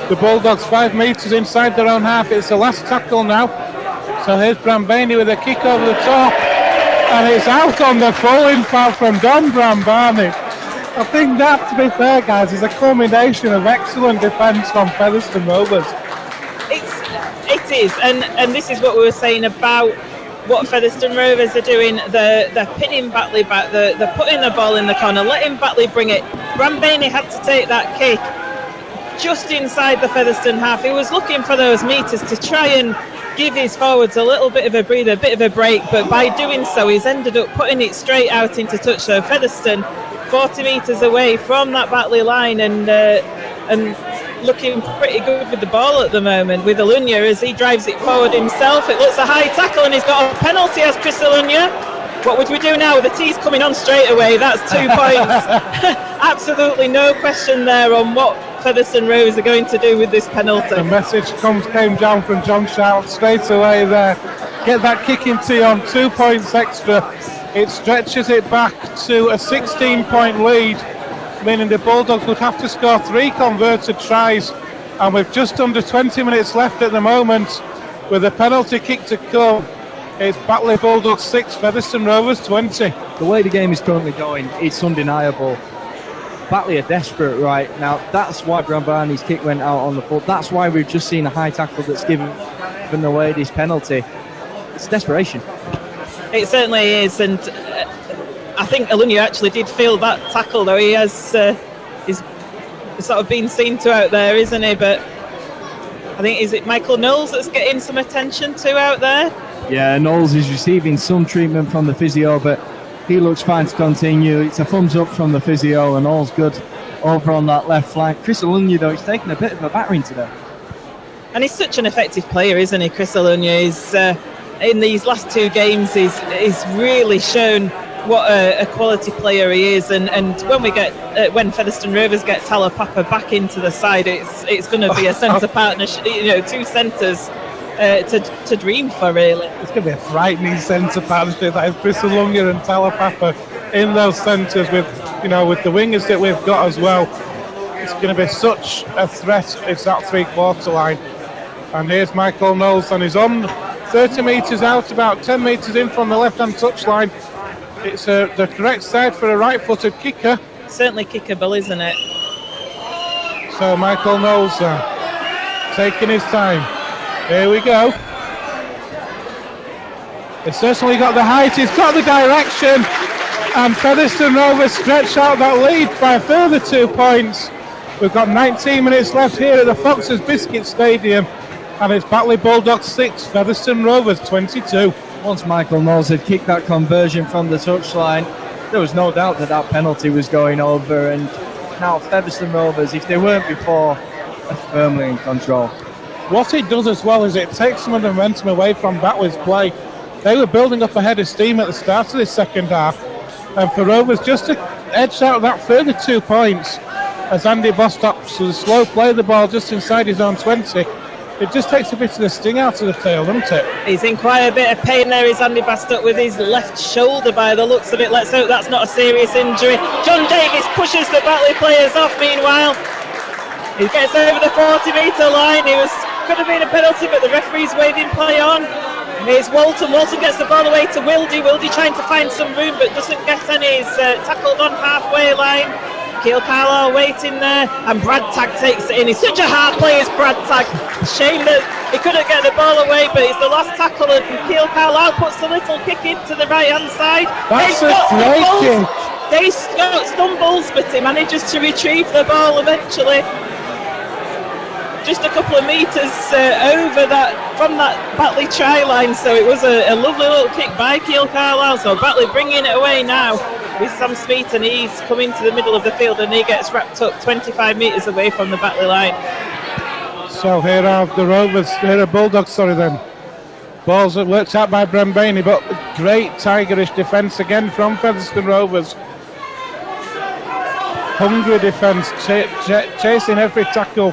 The Bulldogs 5 metres inside their own half. It's the last tackle now. So here's Brambani with a kick over the top. And it's out on the falling foul from Don Brambani. I think that, to be fair, guys, is a culmination of excellent defence from Featherstone Rovers. It is, and this is what we were saying about what Featherstone Rovers are doing. They're pinning Batley back, they're putting the ball in the corner, letting Batley bring it. Brambani had to take that kick just inside the Featherstone half. He was looking for those metres to try and give his forwards a little bit of a breather, a bit of a break, but by doing so he's ended up putting it straight out into touch. So Featherstone 40 metres away from that Batley line and looking pretty good with the ball at the moment with Alunya as he drives it forward himself. It looks a high tackle and he's got a penalty as Chris Alunya. What would we do now with the tees coming on straight away? That's 2 points. Absolutely no question there on what Featherstone Rovers are going to do with this penalty. The message came down from John Shout straight away there. get that kick into on 2 points extra. It stretches it back to a 16-point lead, meaning the Bulldogs would have to score 3 converted tries. And with just under 20 minutes left at the moment, with a penalty kick to come, it's Batley Bulldogs 6, Featherstone Rovers 20. The way the game is currently going, it's undeniable. Batley are desperate right now. That's why Brambani's kick went out on the foot. That's why we've just seen a high tackle that's given away this penalty. It's desperation. It certainly is, and I think Alunyu actually did feel that tackle, though. He has is sort of been seen to out there, isn't he? But I think, is it Michael Knowles that's getting some attention to out there? Yeah, Knowles is receiving some treatment from the physio, but he looks fine to continue. It's a thumbs up from the physio, and all's good over on that left flank. Chris Alunyu, though, he's taken a bit of a battering today. And he's such an effective player, isn't he, Chris Alunyu? He's, in these last 2 games, he's really shown what a quality player he is. And when we get when Featherstone Rovers get Talapapa back into the side, it's going to be a centre partnership. 2 centres to dream for, really. It's going to be a frightening centre partnership. That is Chris Alunyu and Talapapa in those centres with the wingers that we've got as well. It's going to be such a threat. It's that 3/4 line. And here's Michael Knowles, and he's on 30 metres out, about 10 metres in from the left-hand touchline. It's the correct side for a right-footed kicker. Certainly kickable, isn't it? So Michael Knowles taking his time. Here we go. He's certainly got the height, he's got the direction, and Featherstone Rovers stretch out that lead by a further 2 points. We've got 19 minutes left here at the Fox's Biscuit Stadium, and it's Batley Bulldogs 6, Featherstone Rovers 22. Once Michael Knowles had kicked that conversion from the touchline, there was no doubt that penalty was going over, and now Featherstone Rovers, if they weren't before, are firmly in control. What it does as well is it takes some of the momentum away from Batley's play. They were building up a head of steam at the start of this second half, and for Rovers just to edge out that further 2 points as Andy Bostock's slow play the ball just inside his own 20, it just takes a bit of the sting out of the tail, doesn't it? He's in quite a bit of pain there, is Andy Bostock, with his left shoulder by the looks of it. Let's hope that's not a serious injury. John Davis pushes the Batley players off meanwhile. He gets over the 40-metre line. Could have been a penalty, but the referee's waving play on. And here's Walton. Walton gets the ball away to Wildy. Wildy trying to find some room, but doesn't get any. He's tackled on halfway line. Keil Carlisle waiting there, and Brad Tagg takes it in. He's such a hard player, Brad Tagg. Shame that he couldn't get the ball away, but it's the last tackle, and Keil Carlisle puts the little kick into the right-hand side. That's a great kick. Dave Scott stumbles, but he manages to retrieve the ball eventually. Just a couple of metres over that from that Batley try line, so it was a lovely little kick by Keil Carlisle. So Batley bringing it away now with Sam Smeet, and he's coming to the middle of the field, and he gets wrapped up 25 metres away from the Batley line. So here are the Rovers, here are Bulldogs, Balls that worked out by Brambani, but great tigerish defence again from Featherstone Rovers. Hungry defence, chasing every tackle.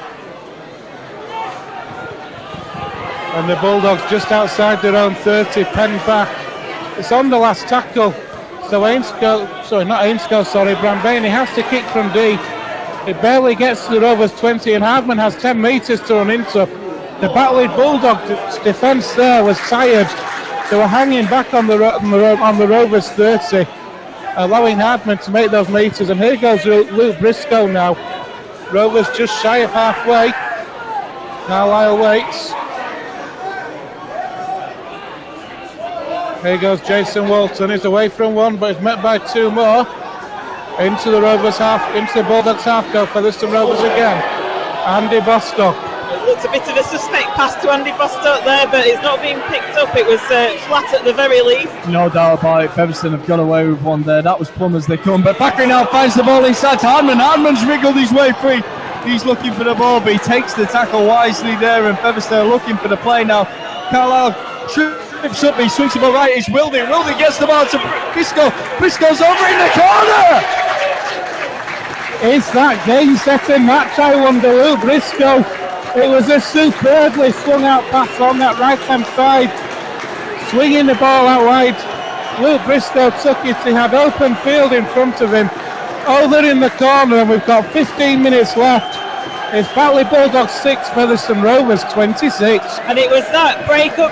And the Bulldogs just outside their own 30, penned back. It's on the last tackle. So Brambani has to kick from D. It barely gets to the Rovers 20, and Hardman has 10 metres to run into. The Batley Bulldogs defence there was tired. They were hanging back on the Rovers 30, allowing Hardman to make those metres. And here goes Luke Briscoe now. Rovers just shy of halfway. Carlisle waits. Here goes Jason Walton. He's away from one, but he's met by 2 more. Into the Rovers half, into the Bulldogs half goal for Featherstone Rovers again. Andy Bostock. It looked a bit of a suspect pass to Andy Bostock there, but it's not being picked up. It was flat at the very least. No doubt about it. Featherstone have got away with one there. That was plumb as they come. But Bakri now finds the ball inside to Hardman. Hardman's wriggled his way free. He's looking for the ball, but he takes the tackle wisely there, and Featherstone are looking for the play now. Carlisle trips up, he swings the ball right. It's Wildy. Wildy gets the ball to Briscoe. Briscoe's over in the corner. Is that game-setting match, I wonder, Luke Briscoe? It was a superbly slung out pass on that right-hand side. swinging the ball out wide. Luke Briscoe took it. He had open field in front of him. Over in the corner, and we've got 15 minutes left. It's Batley Bulldogs 6, Featherstone Rovers 26. And it was that break up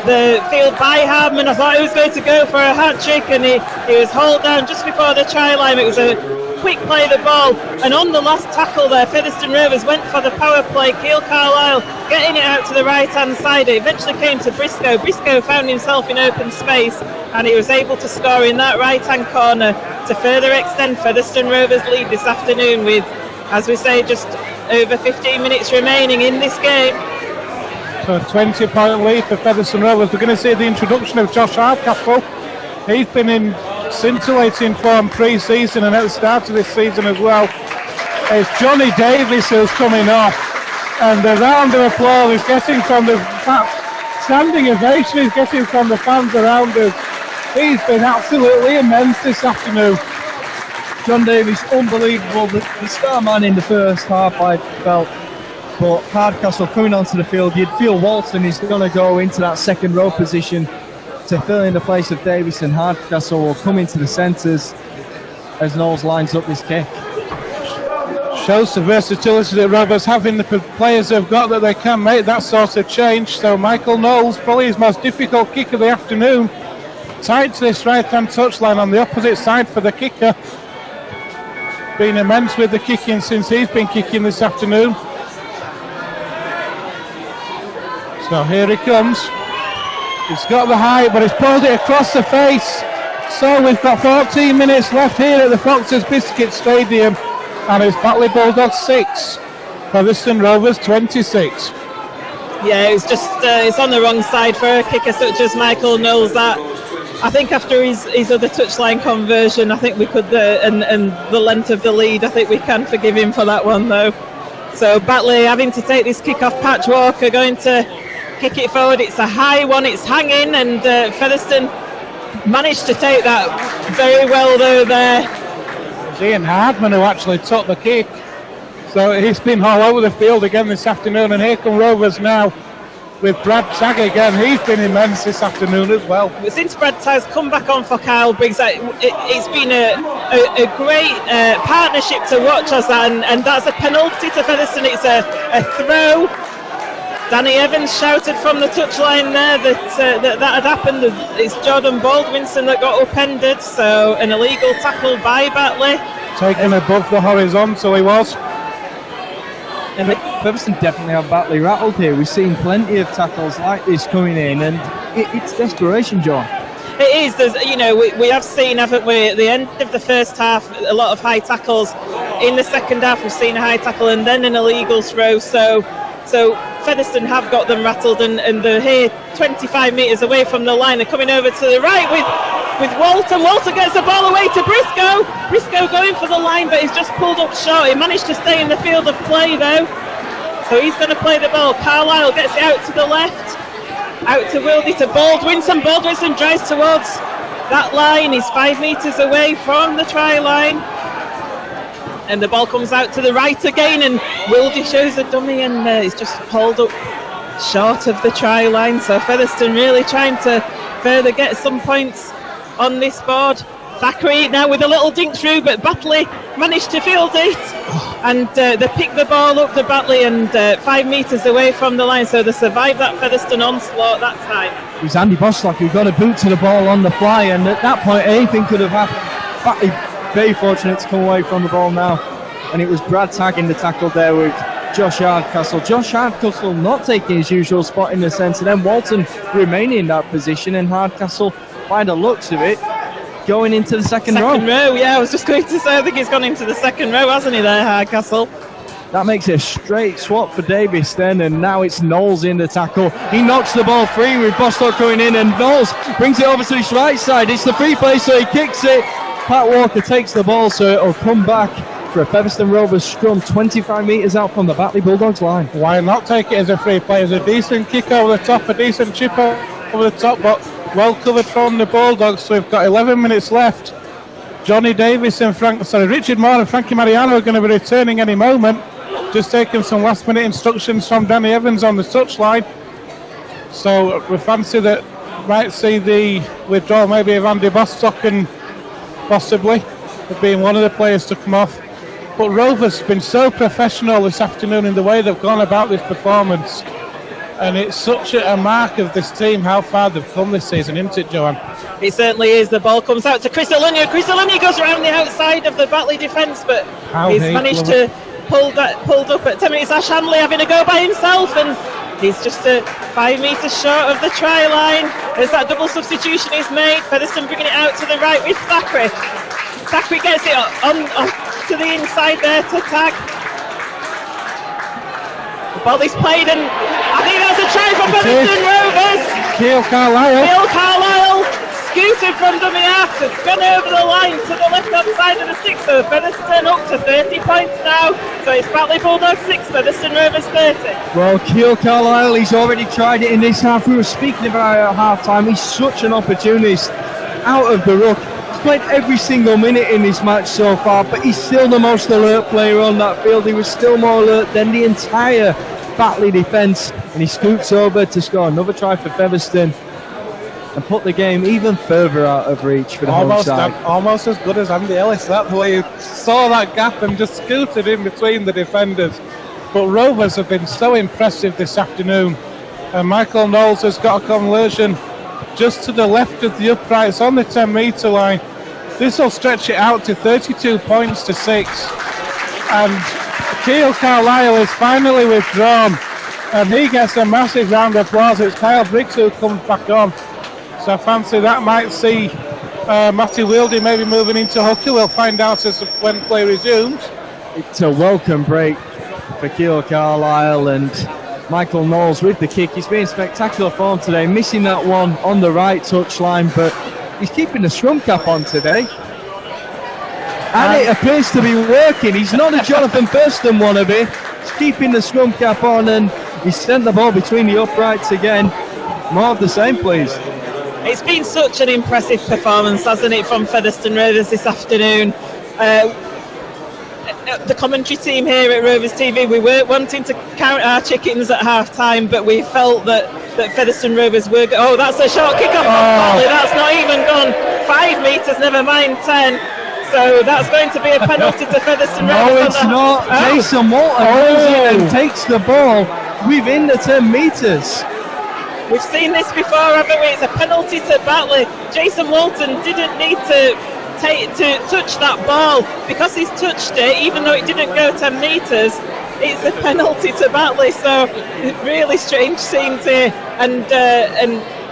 the field by Hardman. I thought he was going to go for a hat trick, and he was hauled down just before the try line. It was a quick play of the ball, and on the last tackle there, Featherstone Rovers went for the power play. Keel Carlisle getting it out to the right hand side. It eventually came to Briscoe. Briscoe found himself in open space, and he was able to score in that right hand corner to further extend Featherstone Rovers' lead this afternoon with, as we say, just over 15 minutes remaining in this game. So a 20-point lead for Featherstone Rovers. We're going to see the introduction of Josh Hardcastle. He's been in scintillating form pre-season and at the start of this season as well. It's Johnny Davis who's coming off, and the round of applause is getting from the standing ovation is getting from the fans around us. He's been absolutely immense this afternoon. John Davis, unbelievable. The star man in the first half, I felt. But Hardcastle coming onto the field, you'd feel Walton is going to go into that second row position to fill in the place of Davis, and Hardcastle will come into the centres as Knowles lines up this kick. Shows the versatility that Rovers have in the players they've got, that they can make that sort of change. So Michael Knowles, probably his most difficult kick of the afternoon, tied to this right-hand touchline on the opposite side for the kicker. Been immense with the kicking since he's been kicking this afternoon. So here he comes. He's got the height, but he's pulled it across the face. So we've got 14 minutes left here at the Fox's Biscuit Stadium, and it's Batley Bulldogs 6, Featherstone Rovers 26. Yeah, it's just it's on the wrong side for a kicker such as Michael Knowles. That I think after his other touchline conversion, I think we could and the length of the lead, I think we can forgive him for that one though. So Batley having to take this kick off. Patch Walker going to kick it forward. It's a high one, it's hanging, and Featherstone managed to take that very well though there. Ian Hardman who actually took the kick. So he's been all over the field again this afternoon, and here come Rovers now with Brad Tagg again. He's been immense this afternoon as well. Since Brad Tagg's come back on for Kyle Briggs, it's been a great partnership to watch us, and that's a penalty to Featherstone. It's a throw. Danny Evans shouted from the touchline there that had happened. It's Jordan Baldwinson that got upended, so an illegal tackle by Batley. Taken above the horizontal he was. And Featherstone definitely have Batley rattled here. We've seen plenty of tackles like this coming in, and it's desperation, John. It is. We have seen, haven't we, at the end of the first half, a lot of high tackles. In the second half, we've seen a high tackle and then an illegal throw. So Featherstone have got them rattled, and they're here 25 metres away from the line. They're coming over to the right with Walton. Walton gets the ball away to Briscoe. Briscoe going for the line, but he's just pulled up short. He managed to stay in the field of play though. So he's going to play the ball. Carlisle gets it out to the left. Out to Wildy, to Baldwinson. Baldwinson drives towards that line. He's 5 metres away from the try line. And the ball comes out to the right again, and Wildy shows a dummy, and he's just pulled up short of the try line. So Featherstone really trying to further get some points on this board. Thackeray now with a little dink through, but Batley managed to field it, and they picked the ball up to Batley, and 5 metres away from the line, so they survived that Featherstone onslaught that time. It was Andy Bostock who got a boot to the ball on the fly, and at that point anything could have happened. Batley very fortunate to come away from the ball now, and it was Brad Tagg in the tackle there with Josh Hardcastle. Josh Hardcastle not taking his usual spot in the centre, then Walton remaining in that position, and Hardcastle, by the looks of it, going into the second row. Yeah, I was just going to say, I think he's gone into the second row, hasn't he there, Hardcastle? That makes it a straight swap for Davis then, and now it's Knowles in the tackle. He knocks the ball free with Bostock going in, and Knowles brings it over to his right side. It's the free play, so he kicks it. Pat Walker takes the ball, so it'll come back for a Featherstone Rovers scrum 25 metres out from the Batley Bulldogs line. Why not take it as a free play? It's a decent kick over the top, a decent chip over the top, but well covered from the Bulldogs. So we've got 11 minutes left. Johnny Davis and Richard Moore and Frankie Mariano are going to be returning any moment. Just taking some last minute instructions from Danny Evans on the touchline. So we fancy that might see the withdrawal maybe of Andy Bostock and possibly being one of the players to come off. But Rovers have been so professional this afternoon in the way they've gone about this performance. And it's such a mark of this team how far they've come this season, isn't it, Joanne? It certainly is. The ball comes out to Chris Alunio. Chris Alunio goes around the outside of the Batley defence, but he's managed to pulled up at 10 minutes. Ash Hanley having a go by himself, and he's just 5 metres short of the try line as that double substitution is made. Featherstone bringing it out to the right with Thackeray. Thackeray gets it on to the inside there to tag. The ball is played, and I think that's a try for Featherstone Rovers. Keil Carlisle scooted from dummy half. It's gone over the line to the left-hand side of the stick. So Featherstone up to 30 points now. So it's Batley Bulldogs 6, Featherstone Rovers 30. Well, Keil Carlisle, he's already tried it in this half. We were speaking about it at half-time. He's such an opportunist out of the ruck. He's played every single minute in this match so far, but he's still the most alert player on that field. He was still more alert than the entire Batley defence, and he scoots over to score another try for Featherstone and put the game even further out of reach for the home side. Almost as good as Andy Ellis, that way he saw that gap and just scooted in between the defenders. But Rovers have been so impressive this afternoon, and Michael Knowles has got a conversion just to the left of the uprights on the 10 metre line. This will stretch it out to 32 points to 6, and Keil Carlisle is finally withdrawn, and he gets a massive round of applause. It's Kyle Briggs who comes back on, so I fancy that might see Matty Wildey maybe moving into hooker. We'll find out as when play resumes. It's a welcome break for Keil Carlisle, and Michael Knowles with the kick. He's been in spectacular form today, missing that one on the right touchline, but he's keeping the scrum cap on today. And it appears to be working. He's not a Jonathan Thurston wannabe. He's keeping the scrum cap on, and he's sent the ball between the uprights again. More of the same, please. It's been such an impressive performance, hasn't it, from Featherstone Rovers this afternoon. The commentary team here at Rovers TV, we weren't wanting to count our chickens at half-time, but we felt that Featherstone Rovers were... Oh, that's a short kick-off from Batley. That's not even gone 5 metres, never mind 10. So that's going to be a penalty to Featherstone Rovers. No, it's not. Jason Walton goes in and takes the ball within the 10 metres. We've seen this before, haven't we? It's a penalty to Batley. Jason Walton didn't need to touch that ball. Because he's touched it, even though it didn't go 10 metres, it's a penalty to Batley. So really strange scenes here. And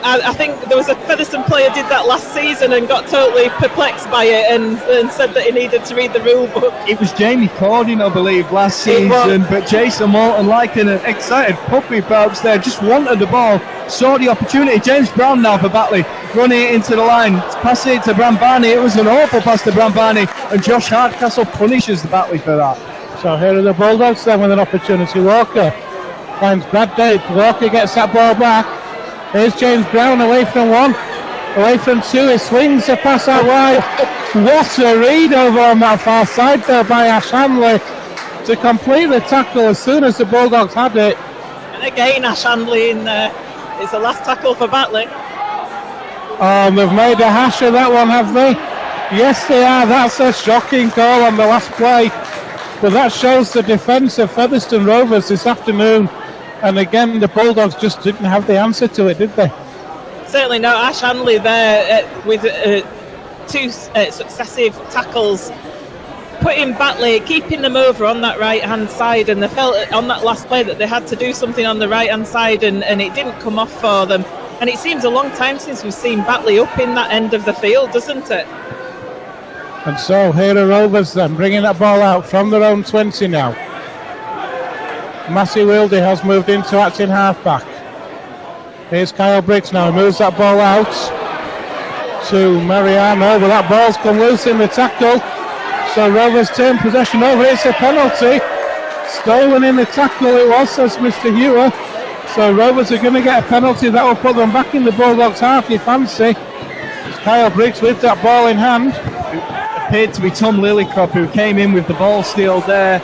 I think there was a Featherstone player did that last season and got totally perplexed by it and said that he needed to read the rule book. It was Jamie Cordin, I believe, last season, but Jason Walton, like an excited puppy perhaps there, just wanted the ball, saw the opportunity. James Brown now for Batley, running it into the line, passing it to Bram Barney. It was an awful pass to Bram Barney, and Josh Hardcastle punishes the Batley for that. So here are the Bulldogs then with an opportunity. Walker finds Brad Dave. Walker gets that ball back. Here's James Brown away from one, away from two. He swings the pass out wide. What a read over on that far side there by Ash Hanley to complete the tackle as soon as the Bulldogs had it. And again, Ash Hanley in there. It's the last tackle for Batley. They've made a hash of that one, have they? Yes, they are. That's a shocking call on the last play. But that shows the defence of Featherstone Rovers this afternoon. And again, the Bulldogs just didn't have the answer to it, did they? Certainly not. Ash Hanley there with two successive tackles, putting Batley, keeping them over on that right-hand side, and they felt on that last play that they had to do something on the right-hand side, and it didn't come off for them. And it seems a long time since we've seen Batley up in that end of the field, doesn't it? And so here are Rovers then, bringing that ball out from their own 20 now. Massey Wildey has moved into acting half-back. Here's Kyle Briggs now, he moves that ball out to Mariano, but that ball's come loose in the tackle. So Rovers turn possession over, it's a penalty. Stolen in the tackle it was, says Mr. Hewer. So Rovers are going to get a penalty that will put them back in the Bulldogs half, you fancy. It's Kyle Briggs with that ball in hand. It appeared to be Tom Lillycrop who came in with the ball steal there.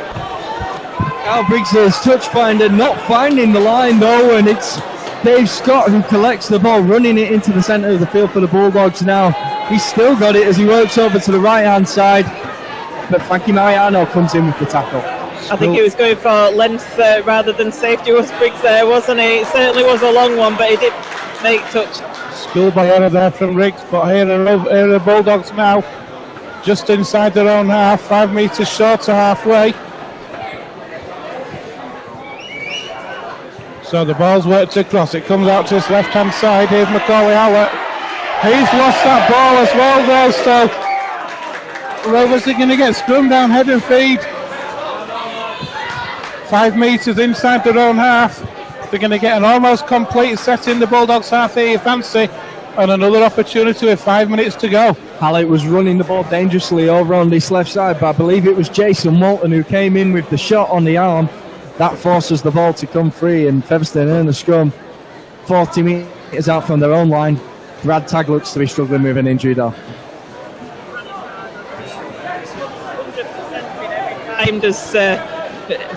Kyle Briggs' touch finder, not finding the line though, and it's Dave Scott, who collects the ball, running it into the centre of the field for the Bulldogs now. He's still got it as he works over to the right-hand side, but Frankie Mariano comes in with the tackle. I think he was going for length rather than safety. Was Briggs there, wasn't he? It certainly was a long one, but he did make touch. Schoolboy error there from Riggs, but here are the Bulldogs now, just inside their own half, 5 metres short of halfway. So the ball's worked across. It comes out to his left-hand side. Here's Macaulay Howlett. He's lost that ball as well, though. So Rovers are going to get scrum down head and feed. 5 metres inside their own half. They're going to get an almost complete set in the Bulldogs half here, you fancy, and another opportunity with 5 minutes to go. Hallett was running the ball dangerously over on this left side, but I believe it was Jason Walton who came in with the shot on the arm. That forces the ball to come free, and Featherstone earn the scrum 40 metres out from their own line. Brad Tagg looks to be struggling with an injury though.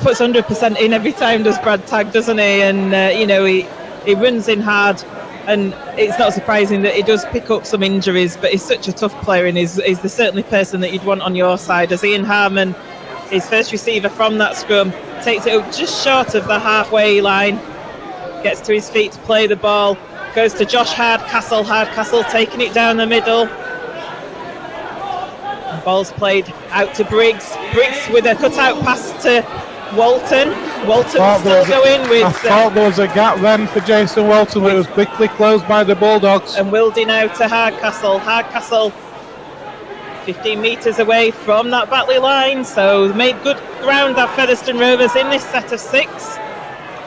Puts 100% in every time, does Brad Tagg, doesn't he? And he runs in hard, and it's not surprising that he does pick up some injuries, but he's such a tough player, and he's the certainly person that you'd want on your side. As Ian Harmon, his first receiver from that scrum, takes it up just short of the halfway line, gets to his feet to play the ball, goes to Josh Hardcastle taking it down the middle. The ball's played out to Briggs with a cut-out pass to Walton. Walton still going with... I thought there was a gap then for Jason Walton, but it was quickly closed by the Bulldogs. And Wildy now to Hardcastle 15 metres away from that Batley line, so made good ground, that Featherstone Rovers, in this set of 6.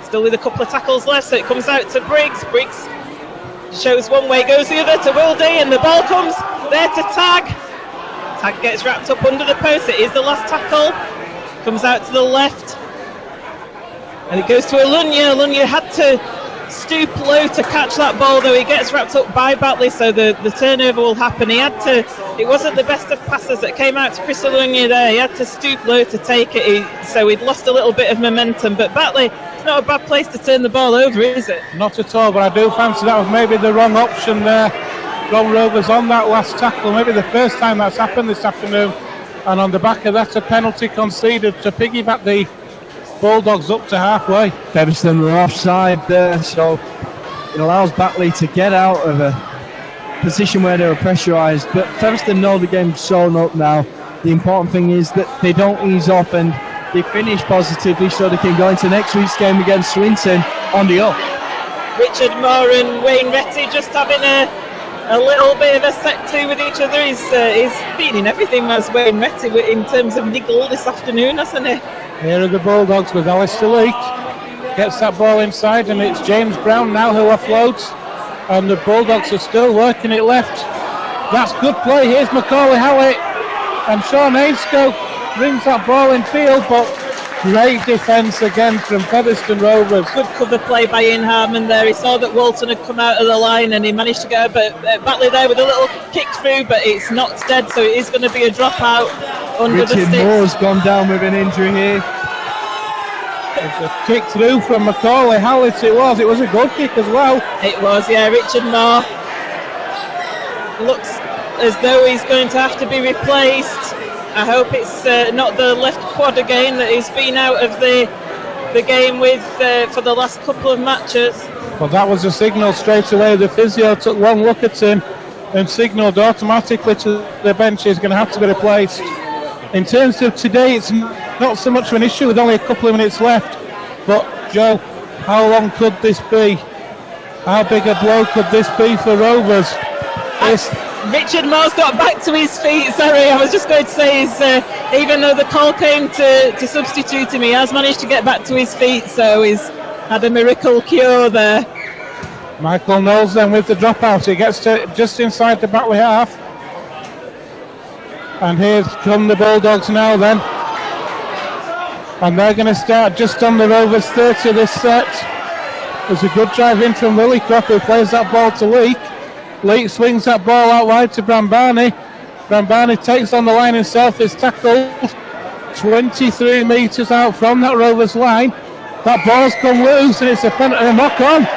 Still with a couple of tackles left, so it comes out to Briggs. Briggs shows one way, goes the other to Wildy, and the ball comes there to Tagg. Tagg gets wrapped up under the post. It is the last tackle. Comes out to the left, and it goes to Alunya. Alunya had to stoop low to catch that ball, though he gets wrapped up by Batley, so the turnover will happen. It wasn't the best of passes that came out to Chris Alunya there. He had to stoop low to take it, so he'd lost a little bit of momentum. But Batley, it's not a bad place to turn the ball over, is it? Not at all, but I do fancy that was maybe the wrong option there from Rovers on that last tackle. Maybe the first time that's happened this afternoon, and on the back of that, a penalty conceded to piggyback the Bulldogs up to halfway. Featherstone were offside there, so it allows Batley to get out of a position where they were pressurised. But Featherstone know the game's sewn up now. The important thing is that they don't ease off and they finish positively so they can go into next week's game against Swinton on the up. Richard Moore and Wayne Retty just having a little bit of a set to with each other. He's feeding everything as Wayne Retty in terms of niggle this afternoon, hasn't he? Here are the Bulldogs with Alistair Leake. Gets that ball inside, and it's James Brown now who offloads. And the Bulldogs are still working it left. That's good play. Here's Macaulay Howlett. And Sean Ainscoe brings that ball in field, but great defence again from Featherstone Rovers. Good cover play by Ian Harmon there. He saw that Walton had come out of the line and he managed to go, but Batley there with a little kick through, but it's not dead, so it is going to be a dropout under Richard the sticks. Moore's gone down with an injury here. It's a kick through from Macaulay Howlett. It was a good kick as well. It was, yeah. Richard Moore looks as though he's going to have to be replaced. I hope it's not the left quad again that he's been out of the game with for the last couple of matches. Well, that was a signal straight away. The physio took one look at him and signalled automatically to the bench he's going to have to be replaced. In terms of today, it's not so much of an issue with only a couple of minutes left. But, Joe, how long could this be? How big a blow could this be for Rovers? Richard Moore's got back to his feet. Sorry, I was just going to say, even though the call came to substitute him, he has managed to get back to his feet, so he's had a miracle cure there. Michael Knowles then with the dropout. He gets to just inside the Batley half. And here come the Bulldogs now then. And they're going to start just on the Rovers 30 this set. There's a good drive in from Lillycroft, who plays that ball to Leake. Leake swings that ball out wide to Brambani. Brambani takes on the line himself, is tackled 23 metres out from that Rovers line. That ball's come loose and it's a penalty, a knock on.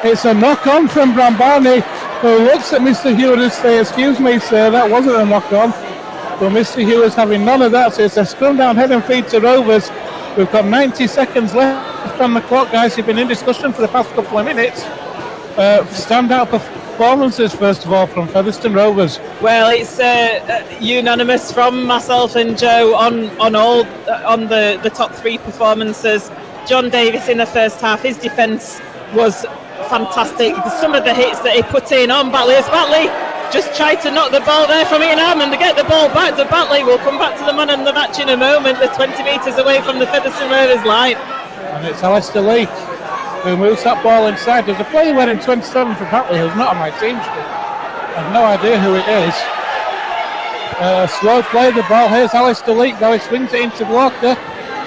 It's a knock-on from Brambani, who looks at Mr. Hewitt and says, "Excuse me, sir, that wasn't a knock-on." But Mr. Hewitt's having none of that, so it's a scrum down head and feed to Rovers. We've got 90 seconds left on the clock, guys. You've been in discussion for the past couple of minutes. Standout performances, first of all, from Featherstone Rovers. Well, it's unanimous from myself and Joe on the top three performances. John Davis in the first half, his defence was fantastic. Some of the hits that he put in on Batley, as Batley just tried to knock the ball there from Ian Harmon to get the ball back to Batley. We'll come back to the man of the match in a moment. They're 20 metres away from the Featherstone Rovers line. And it's Alistair Leake who moves that ball inside. There's a player wearing 27 for Batley who's not on my team sheet. I have no idea who it is. Slow play the ball. Here's Alistair Leake though. He swings it into Walker.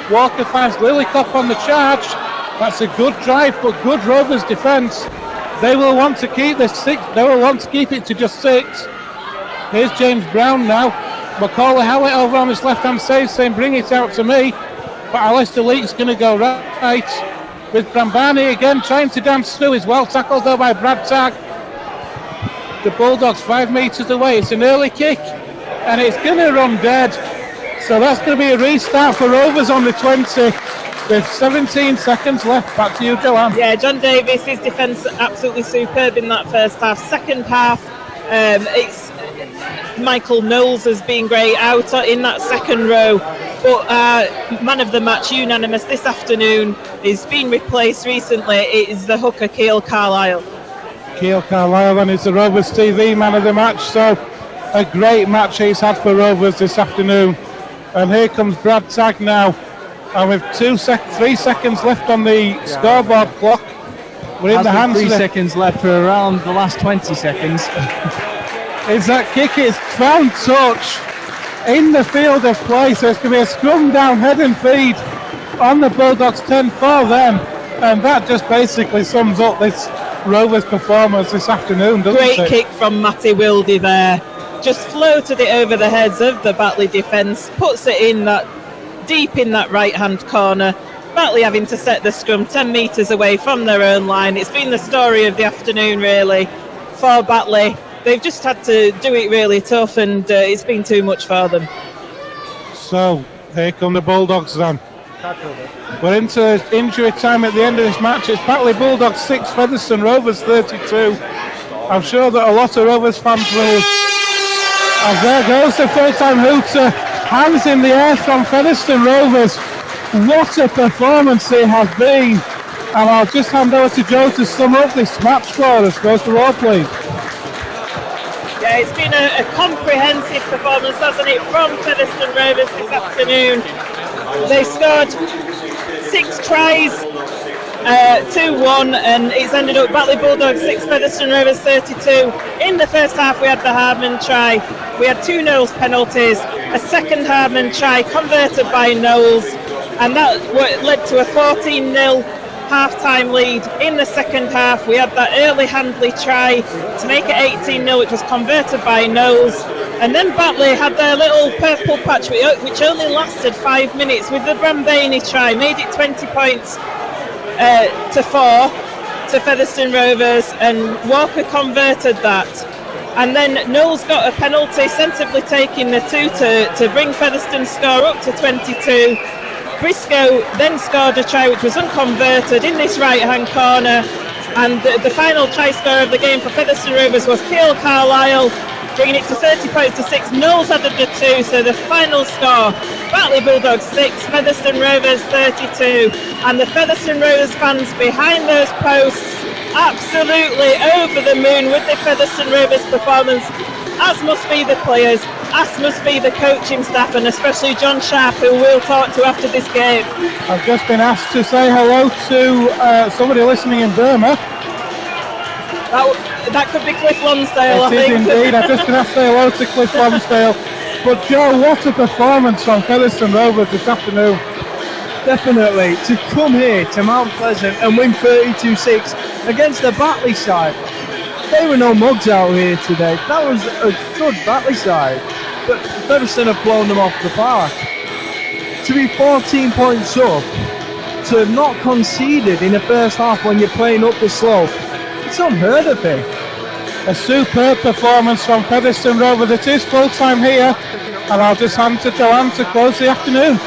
Walker finds Lillicop on the charge. That's a good drive, but good Rovers defence. They will want to keep this 6. They will want to keep it to just 6. Here's James Brown now. Macaulay Howlett over on his left-hand side saying, "Bring it out to me." But Alistair Leake's going to go right. With Brambani again trying to dance through. He's well tackled though by Brad Tagg. The Bulldogs 5 metres away. It's an early kick and it's going to run dead. So that's going to be a restart for Rovers on the 20. With 17 seconds left. Back to you, Joanne. Yeah, John Davis, his defence absolutely superb in that first half. Second half, it's Michael Knowles has been great out in that second row. But man of the match, unanimous this afternoon, is being replaced recently. It is the hooker, Keil Carlisle. Keil Carlisle, and it's the Rovers TV man of the match. So a great match he's had for Rovers this afternoon. And here comes Brad Tagg now. And with 3 seconds left on the scoreboard clock, we're in the hands. 3 seconds left for around the last 20 seconds. Is that kick? It's found touch in the field of play, so it's going to be a scrum down head and feed on the Bulldogs 10-4 then, and that just basically sums up this Rovers performance this afternoon, doesn't it? Great kick from Matty Wildy there, just floated it over the heads of the Batley defence, puts it in that deep in that right hand corner. Batley having to set the scrum 10 metres away from their own line. It's been the story of the afternoon really for Batley. They've just had to do it really tough and it's been too much for them. So here come the Bulldogs then. We're into injury time at the end of this match. It's Batley Bulldogs 6, Featherstone Rovers 32. I'm sure that a lot of Rovers fans will. And there goes the first time hooter. Hands in the air from Featherstone Rovers. What a performance it has been. And I'll just hand over to Joe to sum up this match for us. First of all, please. Yeah, it's been a comprehensive performance, hasn't it, from Featherstone Rovers this afternoon. They scored 6 tries, 2-1, and it's ended up Batley Bulldogs 6, Featherstone Rovers 32. In the first half we had the Hardman try, we had 2 Knowles penalties, a second Hardman try converted by Knowles, and that led to a 14-0 half-time lead. In the second half we had that early Handley try to make it 18-0, which was converted by Knowles, and then Batley had their little purple patch which only lasted 5 minutes with the Brambani try, made it 20 points to 4 to Featherstone Rovers, and Walker converted that, and then Knowles got a penalty, sensibly taking the 2 to bring Featherstone's score up to 22. Briscoe then scored a try which was unconverted in this right hand corner, and the final try scorer of the game for Featherstone Rovers was Keil Carlisle, bringing it to 30 points to 6. Knowles added the 2, so the final score, Batley Bulldogs 6, Featherstone Rovers 32, and the Featherstone Rovers fans behind those posts absolutely over the moon with the Featherstone Rovers performance, as must be the players, as must be the coaching staff, and especially John Sharp, who we'll talk to after this game. I've just been asked to say hello to somebody listening in Burma. That could be Cliff Lonsdale, I think. It is indeed. I've just been asked to say hello to Cliff Lonsdale. But Joe, what a performance from Featherstone Rovers this afternoon. Definitely, to come here to Mount Pleasant and win 32-6 against the Batley side. There were no mugs out here today. That was a good Batley side, but Featherstone have blown them off the park. To be 14 points up, to not conceded in the first half when you're playing up the slope, It's unheard of here. A superb performance from Featherstone Rovers. It is full time here, and I'll just hand to Joanne to close the afternoon.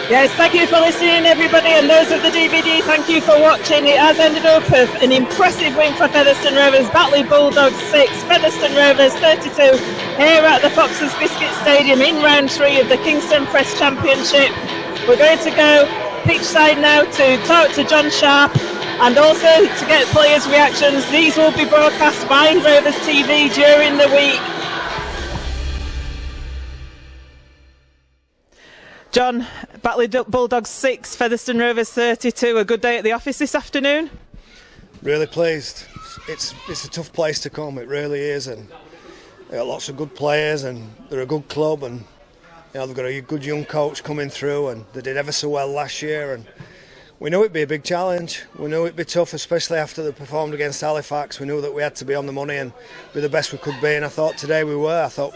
Yes, thank you for listening, everybody, and those of the DVD, thank you for watching. It has ended up with an impressive win for Featherstone Rovers. Batley Bulldogs 6, Featherstone Rovers 32, here at the Foxes Biscuit Stadium in round 3 of the Kingston Press Championship. We're going to go pitch side now to talk to John Sharp, and also to get players' reactions. These will be broadcast by Rovers TV during the week. John, Batley Bulldogs 6, Featherstone Rovers 32. A good day at the office this afternoon? Really pleased. It's a tough place to come, it really is, and they've got lots of good players, and they're a good club, and they've got a good young coach coming through, and they did ever so well last year, and we knew it'd be a big challenge. We knew it'd be tough, especially after they performed against Halifax. We knew that we had to be on the money and be the best we could be, and I thought today we were. I thought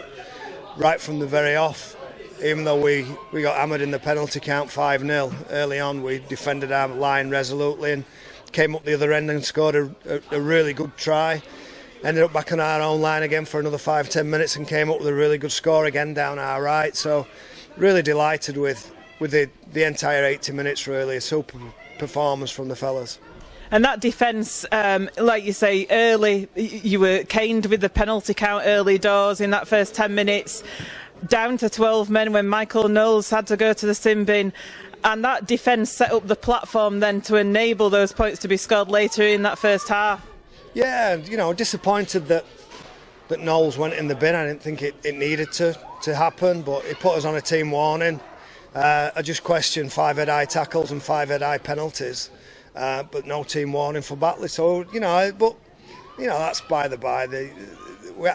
right from the very off, even though we got hammered in the penalty count 5-0 early on, we defended our line resolutely and came up the other end and scored a really good try. Ended up back on our own line again for another 5-10 minutes and came up with a really good score again down our right. So really delighted with the entire 80 minutes, really. A super performance from the fellas. And that defence, like you say, early, you were caned with the penalty count early doors in that first 10 minutes. Down to 12 men when Michael Knowles had to go to the sin bin, and that defence set up the platform then to enable those points to be scored later in that first half. Yeah, disappointed that Knowles went in the bin. I didn't think it needed to happen, but it put us on a team warning. I just questioned 5 head-eye tackles and 5 head-eye penalties, but no team warning for Batley. So that's by the by.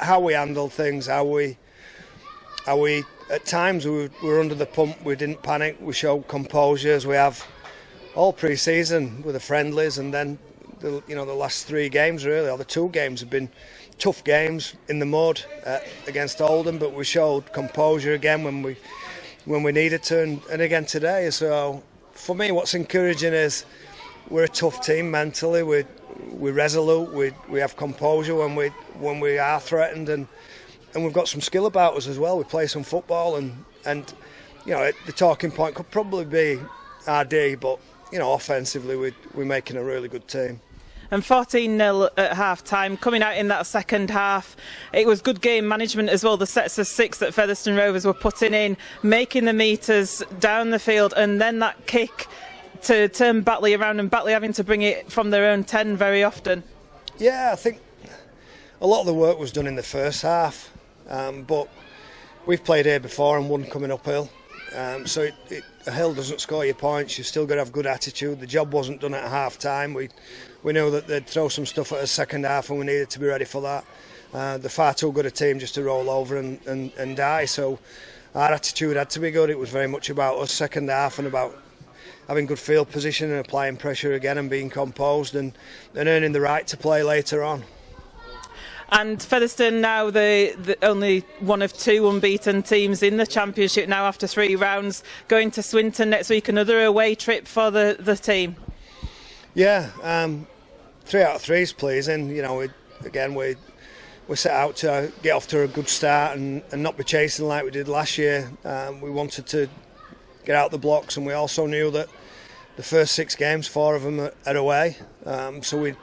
How we handled things, how we at times we were under the pump. We didn't panic. We showed composure as we have all pre-season with the friendlies, and then the last 3 games really, or the 2 games have been tough games in the mud against Oldham. But we showed composure again when we needed to, and again today. So for me, what's encouraging is we're a tough team mentally. We're resolute. We have composure when we are threatened, and we've got some skill about us as well. We play some football, and the talking point could probably be our D, but offensively we're making a really good team. And 14-0 at half-time, coming out in that second half. It was good game management as well, the sets of 6 that Featherstone Rovers were putting in, making the metres down the field, and then that kick to turn Batley around, and Batley having to bring it from their own 10 very often. Yeah, I think a lot of the work was done in the first half, but we've played here before and won coming uphill. So a hill doesn't score your points. You've still got to have good attitude. The job wasn't done at half time. We knew that they'd throw some stuff at us second half, and we needed to be ready for that. They're far too good a team just to roll over and die. So our attitude had to be good. It was very much about us second half and about having good field position and applying pressure again and being composed and earning the right to play later on. And Featherstone now the only one of 2 unbeaten teams in the championship now after 3 rounds, going to Swinton next week, another away trip for the team. Yeah, 3 out of 3 is pleasing. We set out to get off to a good start and not be chasing like we did last year. We wanted to get out the blocks, and we also knew that the first 6 games, 4 of them are away. So we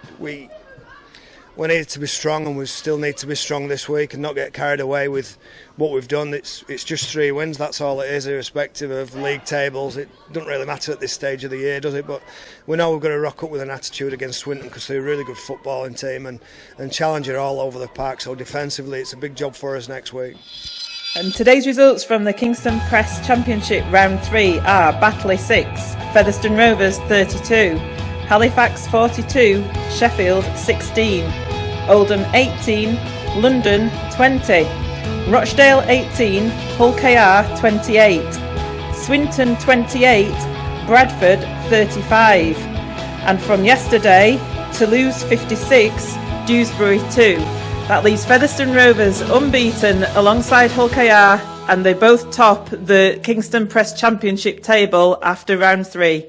needed to be strong, and we still need to be strong this week and not get carried away with what we've done. It's just 3 wins, that's all it is, irrespective of league tables. It doesn't really matter at this stage of the year, does it? But we know we've got to rock up with an attitude against Swinton because they're a really good footballing team and challenger all over the park. So defensively, it's a big job for us next week. And today's results from the Kingston Press Championship Round 3 are Batley 6, Featherstone Rovers 32, Halifax 42, Sheffield 16, Oldham 18, London 20, Rochdale 18, Hull KR 28, Swinton 28, Bradford 35, and from yesterday, Toulouse 56, Dewsbury 2. That leaves Featherstone Rovers unbeaten alongside Hull KR, and they both top the Kingston Press Championship table after round 3.